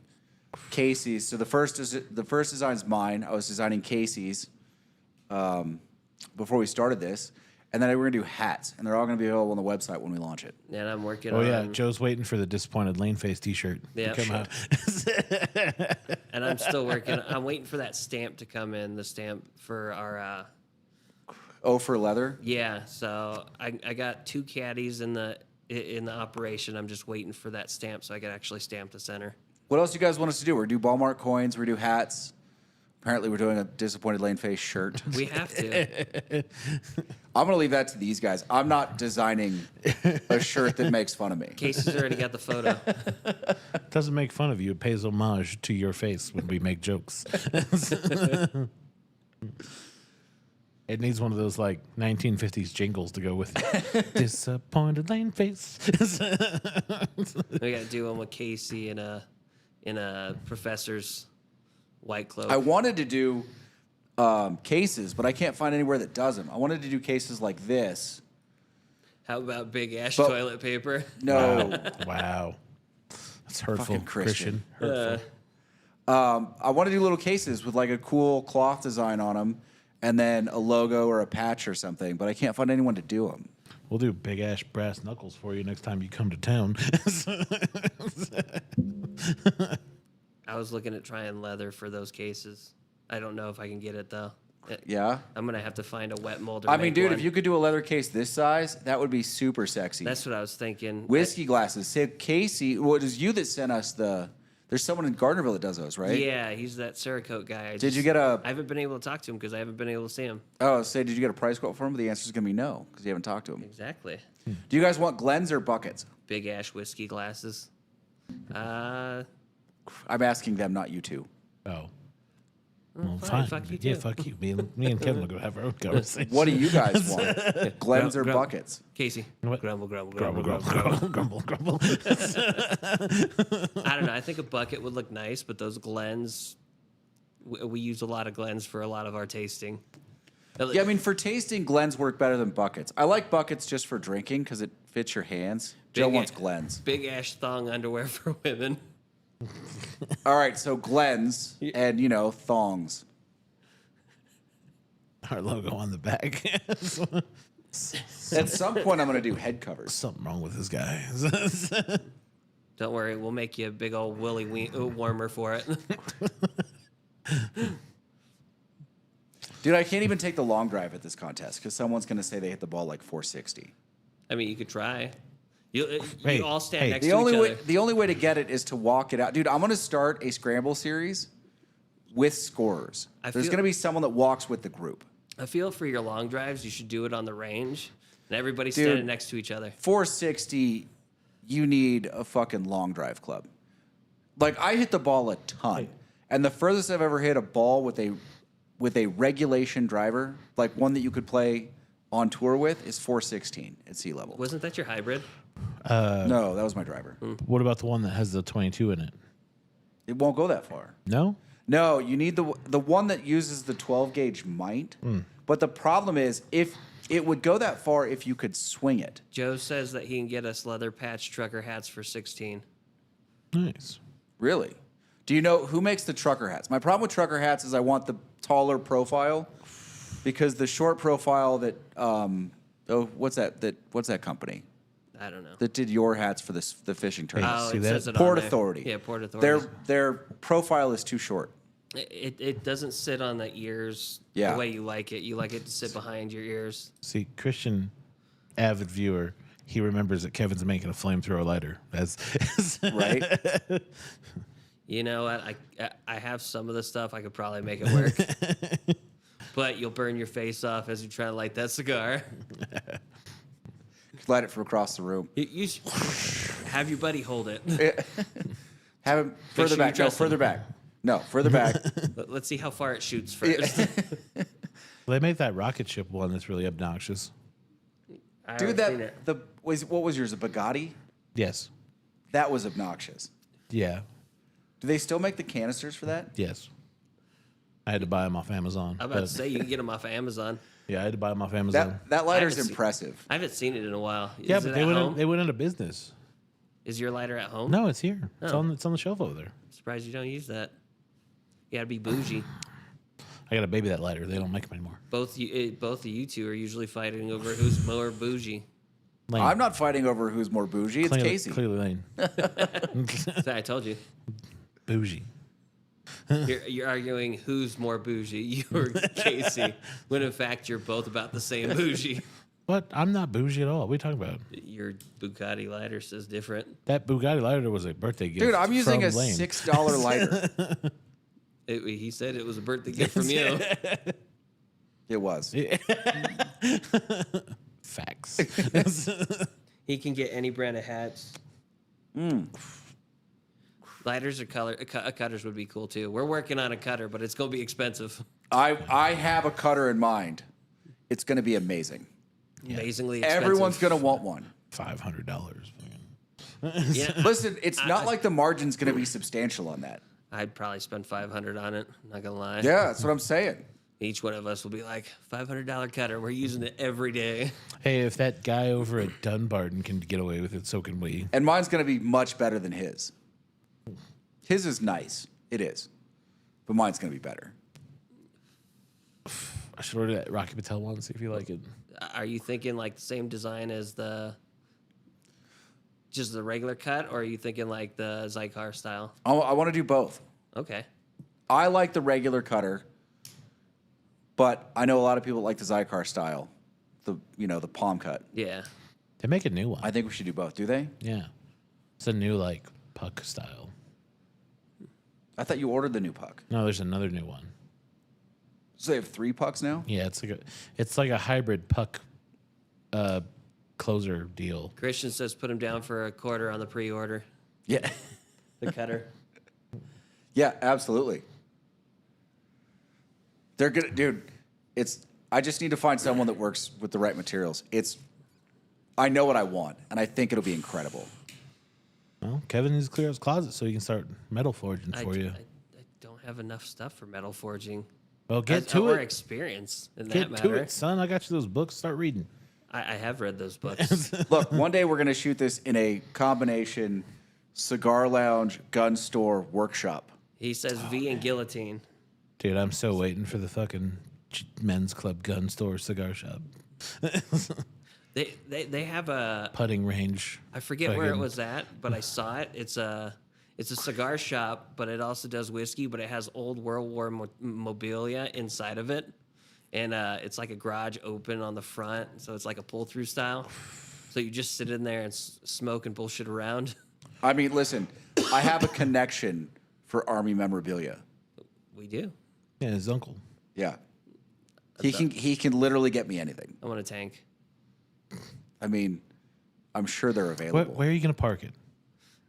Casey's. So the first design's mine. I was designing Casey's before we started this, and then we're gonna do hats, and they're all gonna be available on the website when we launch it. And I'm working Oh on. yeah, Joe's waiting for the disappointed lane face T-shirt Yeah. to come out. And I'm still working. I'm waiting for that stamp to come in. The stamp for our. Oh, for leather. Yeah. So I got 2 caddies in the operation. I'm just waiting for that stamp so I can actually stamp the center. What else do you guys want us to do? We're gonna do Ballmark coins. We're gonna do hats. Apparently, we're doing a disappointed lane face shirt. We have to. I'm gonna leave that to these guys. I'm not designing a shirt that makes fun of me. Casey's already got the photo. It doesn't make fun of you. It pays homage to your face when we make jokes. It needs one of those like 1950s jingles to go with it. Disappointed lane face. We got to do one with Casey in a professor's white cloak. I wanted to do cases, but I can't find anywhere that does them. I wanted to do cases like this. How about Big Ash But- toilet paper? No. Wow. That's hurtful, Fucking Christian. Hurtful. I want to do little cases with like a cool cloth design on them and then a logo or a patch or something, but I can't find anyone to do them. We'll do big ash brass knuckles for you next time you come to town. I was looking at trying leather for those cases. I don't know if I can get it though. Yeah? I'm gonna have to find a wet mold. Or I mean, make dude, one. if you could do a leather case this size, that would be super sexy. That's what I was thinking. Whiskey glasses. Say, Casey, well, it was you that sent us the. There's someone in Gardnerville that does those, right? Yeah, he's that Cerakote guy. Did you get a? I haven't been able to talk to him because I haven't been able to see him. Oh, say, did you get a price quote for him? The answer is gonna be no because you haven't talked to him. Exactly. Do you guys want Glens or buckets? Big Ash whiskey glasses. I'm asking them, not you two. Oh. Well, fine, fine. fuck you Yeah, too. fuck you. Me and Kevin will go have our own conversation. What do you guys want? Glens or Grumble. buckets? Casey. What? Grumble, grumble, Grumble, grumble, grumble, grumble. grumble, grumble, grumble. I don't know. I think a bucket would look nice, but those Glens, we use a lot of Glens for a lot of our tasting. Yeah, I mean, for tasting, Glens work better than buckets. I like buckets just for drinking because it fits your hands. Joe Big wants A- Glens. Big Ash thong underwear for women. All right, so Glens and, thongs. Our logo on the back. At some point, I'm going to do head covers. Something wrong with this guy. Don't worry, we'll make you a big old willy warmer for it. Dude, I can't even take the long drive at this contest because someone's going to say they hit the ball like 460. I mean, you could try. You Hey, all stand hey. next The to only each way other. the only way to get it is to walk it out. Dude, I'm going to start a scramble series with scorers. I There's feel- going to be someone that walks with the group. I feel for your long drives, you should do it on the range, and everybody Dude. standing next to each other. 460, you need a fucking long drive club. Like I hit the ball a ton, and the furthest I've ever hit a ball with a regulation driver, like one that you could play on tour with, is 416 at sea level. Wasn't that your hybrid? No, that was my driver. What about the one that has the 22 in it? It won't go that far. No? No, you need the one that uses the 12 gauge might. But the problem is, if it would go that far if you could swing it. Joe says that he can get us leather patch trucker hats for 16. Nice. Really? Do you know who makes the trucker hats? My problem with trucker hats is I want the taller profile because the short profile that what's that company I don't know. that did your hats for the fishing tournament? Oh, see it that? says it Port on there. Authority. Yeah, Port Authority. Their profile is too short. It doesn't sit on the ears Yeah. the way you like it. You like it to sit behind your ears. See, Christian, avid viewer, he remembers that Kevin's making a flamethrower lighter. Right? You know what? I have some of the stuff. I could probably make it work. But you'll burn your face off as you try to light that cigar. Light it from across the room. You have your buddy hold it. Have him further sure back. you No, trust him. further back. No, further back. Let's see how far it shoots first. They made that rocket ship one that's really obnoxious. I Dude, haven't seen it. what was yours? A Bugatti? Yes. That was obnoxious. Yeah. Do they still make the canisters for that? Yes. I had to buy them off Amazon. I'm about to but- say you can get them off of Amazon. Yeah, I had to buy them off Amazon. That lighter's haven't seen- impressive. I haven't seen it in a while. yeah, Is but it they at went home? they went into business. Is your lighter at home? No, it's here. Oh. It's on the shelf over there. Surprised you don't use that. You gotta be bougie. I got to baby that lighter. They don't make them anymore. Both of you two are usually fighting over who's more bougie. Lane. I'm not fighting over who's more bougie. It's clearly, Casey. Clearly Lane. So I told you. Bougie. You're arguing who's more bougie, you or Casey, when in fact you're both about the same bougie. But I'm not bougie at all. What are you talking about? Your Bugatti lighter says different. That Bugatti lighter was a birthday gift. Dude, I'm using a from Lane. $6 lighter. He said it was a birthday gift from you. It was. Facts. He can get any brand of hats. Lighters or cutters would be cool too. We're working on a cutter, but it's gonna be expensive. I have a cutter in mind. It's going to be amazing. Amazingly expensive. Everyone's going to want one. $500. Yeah, Listen, it's not like the margin's going to be substantial on that. I'd probably spend 500 on it. Not gonna lie. Yeah, that's what I'm saying. Each one of us will be like $500 cutter. We're using it every day. Hey, if that guy over at Dunbarton can get away with it, so can we. And mine's going to be much better than his. His is nice. It is. But mine's going to be better. I should order that Rocky Patel one, see if you like it. Are you thinking like the same design as just the regular cut, or are you thinking like the Zycar style? I want to do both. Okay. I like the regular cutter, but I know a lot of people like the Zycar style, the palm cut. Yeah. They make a new one. I think we should do both. Do they? Yeah. It's a new, like, puck style. I thought you ordered the new puck. No, there's another new one. So they have 3 pucks now? Yeah, it's like a hybrid puck closer deal. Christian says put him down for a quarter on the pre-order. Yeah. The cutter. Yeah, absolutely. They're good, dude. I just need to find someone that works with the right materials. I know what I want, and I think it'll be incredible. Well, Kevin needs to clear his closet so he can start metal forging for you. I don't have enough stuff for metal forging. Well, get to Or it. experience in that Get to matter. it, son. I got you those books. Start reading. I have read those books. Look, one day we're going to shoot this in a combination cigar lounge, gun store, workshop. He says V and guillotine. Dude, I'm so waiting for the fucking men's club gun store cigar shop. They have a Putting range. I forget where it fucking- was at, but I saw it. It's a cigar shop, but it also does whiskey, but it has old World War mobilia inside of it. And it's like a garage open on the front, so it's like a pull-through style. So you just sit in there and smoke and bullshit around. I mean, listen, I have a connection for Army memorabilia. We do. Yeah, his uncle. Yeah. He can literally get me anything. I want a tank. I mean, I'm sure they're available. Where are you going to park it?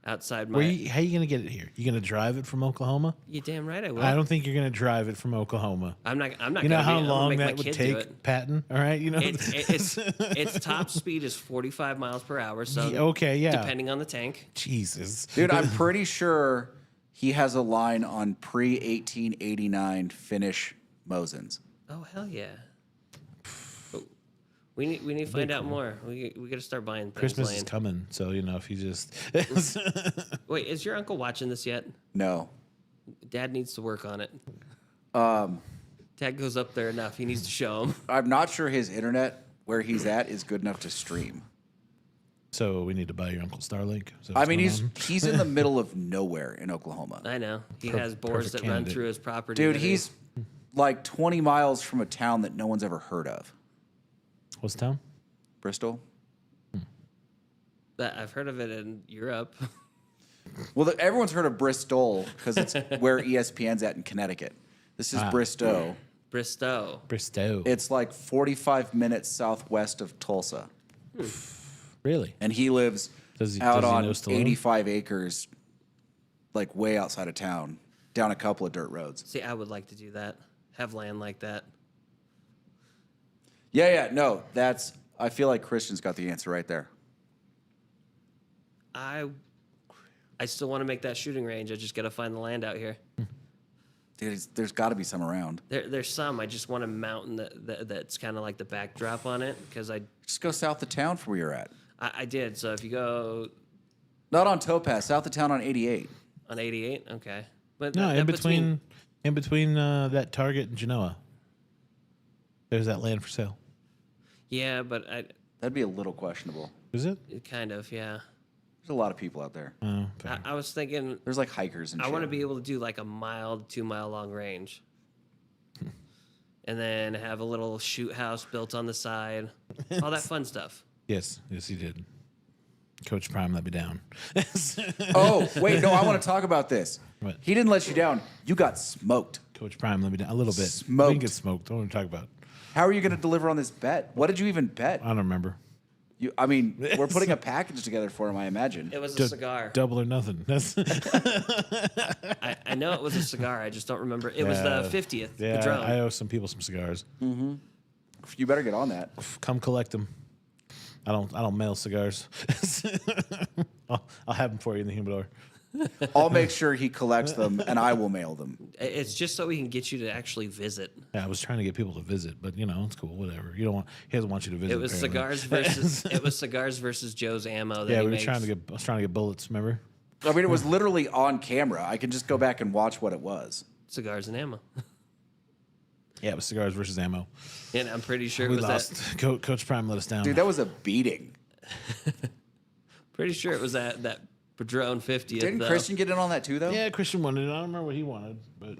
Outside How my... are you going to get it here? You going to drive it from Oklahoma? You damn right I will. I don't think you're going to drive it from Oklahoma. I'm not You know gonna how I'm gonna long make my that would kid do it. take, Patton? All right, you know. Its top speed is 45 miles per hour. So Okay, yeah. depending on the tank. Jesus, Dude, I'm pretty sure he has a line on pre-1889 Finnish Mosins. Oh hell yeah! But we need to find out more. We got to start buying things. Christmas is Lane. coming, so you know if you just Wait, is your uncle watching this yet? No. Dad needs to work on it. Dad goes up there enough. He needs to show him. I'm not sure his internet where he's at is good enough to stream. so we need to buy your uncle Starlink. So I mean, he's in the middle of nowhere in Oklahoma. I know he has bores perfect that run candidate. through his property. Dude, that he's like 20 miles from a town that no one's ever heard of. what's the town? Bristol. I've heard of it in Europe. Well, everyone's heard of Bristol because it's where ESPN's at in Connecticut. This is Bristow. Bristow. Bristow. It's like 45 minutes southwest of Tulsa. Really? And he lives Does he out know on Stallone? 85 acres, like way outside of town, down a couple of dirt roads. See, I would like to do that. Have land like that. Yeah, no, I feel like Christian's got the answer right there. I still want to make that shooting range. I just got to find the land out here. Dude, there's got to be some around. There's some. I just want a mountain that's kind of like the backdrop on it because Just go south of town from where you're at. I did. So if you go Not on Topaz, south of town on 88. on 88, okay. But No, that in puts me- between that Target and Genoa. There's that land for sale. Yeah, but That'd be a little questionable. Is it? kind of, yeah. There's a lot of people out there. Oh, fair. I was thinking There's like hikers and I shit. want to be able to do like a mile, 2 mile long range. And then have a little shoot house built on the side. All that fun stuff. Yes, he did. Coach Prime let me down. Oh, wait, no, I want to talk about this. What? He didn't let you down. You got smoked. Coach Prime let me down a little bit. Smoked. We didn't get smoked. What are we talking about? How are you going to deliver on this bet? What did you even bet? I don't remember. I mean, we're putting a package together for him, I imagine. It was a cigar. Double or nothing. That's I know it was a cigar. I just don't remember. It was the 50th. Yeah, Padron. I owe some people some cigars. You better get on that. Come collect them. I don't mail cigars. I'll have them for you in the humidor. I'll make sure he collects them, and I will mail them. It's just so we can get you to actually visit. Yeah, I was trying to get people to visit, but it's cool. Whatever. You don't want. He doesn't want you to visit. It was cigars versus Joe's Ammo. That Yeah, he I makes. was trying to get bullets. Remember? I mean, it was literally on camera. I can just go back and watch what it was. Cigars and ammo. Yeah, it was cigars versus ammo. And I'm pretty sure it We was lost. that. Coach Prime let us down. Dude, that was a beating. Pretty sure it was that Padron 50th. Didn't though. Christian get in on that too, though? Yeah, Christian wanted it. I don't remember what he wanted, but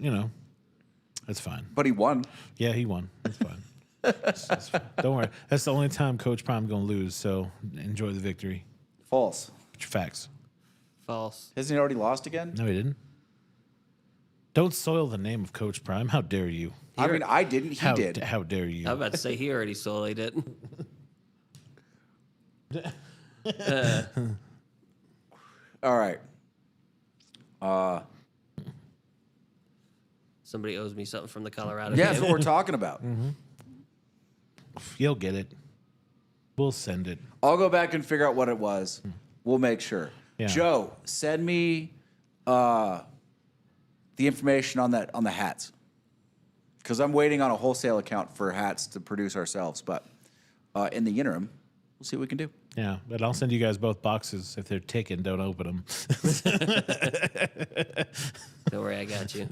it's fine. But he won. Yeah, he won. It's fine. It's fine. Don't worry. That's the only time Coach Prime gonna lose. So enjoy the victory. False. Facts. False. Hasn't he already lost again? No, he didn't. Don't soil the name of Coach Prime. How dare you? I mean, I didn't. He How did. How dare you? I was about to say he already sullied it. All right. Somebody owes me something from the Colorado Yeah, that's game. what we're talking about. You'll get it. We'll send it. I'll go back and figure out what it was. We'll make sure. Yeah. Joe, send me the information on the hats, because I'm waiting on a wholesale account for hats to produce ourselves. But in the interim, we'll see what we can do. Yeah, but I'll send you guys both boxes. If they're ticking, don't open them. Don't worry, I got you.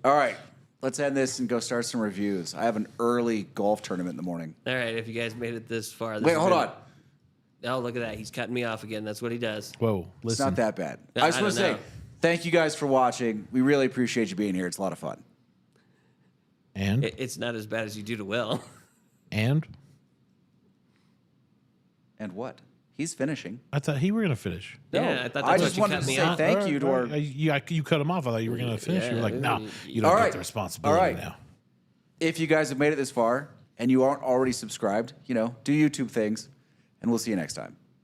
All right, let's end this and go start some reviews. I have an early golf tournament in the morning. All right, if you guys made it this far. This Wait, has hold been- on. Oh, look at that. He's cutting me off again. That's what he does. Whoa, It's listen. not that bad. Yeah, I just I want to don't say know. thank you guys for watching. We really appreciate you being here. It's a lot of fun. And It's not as bad as you do to Will. and And what? He's finishing. I thought he were gonna finish. Yeah, I thought I that's just what wanted you cut to me say off. thank you to our. You cut him off. I thought you were gonna finish. You were like, no, you don't All get right. the responsibility All right. now. If you guys have made it this far and you aren't already subscribed, do YouTube things, and we'll see you next time.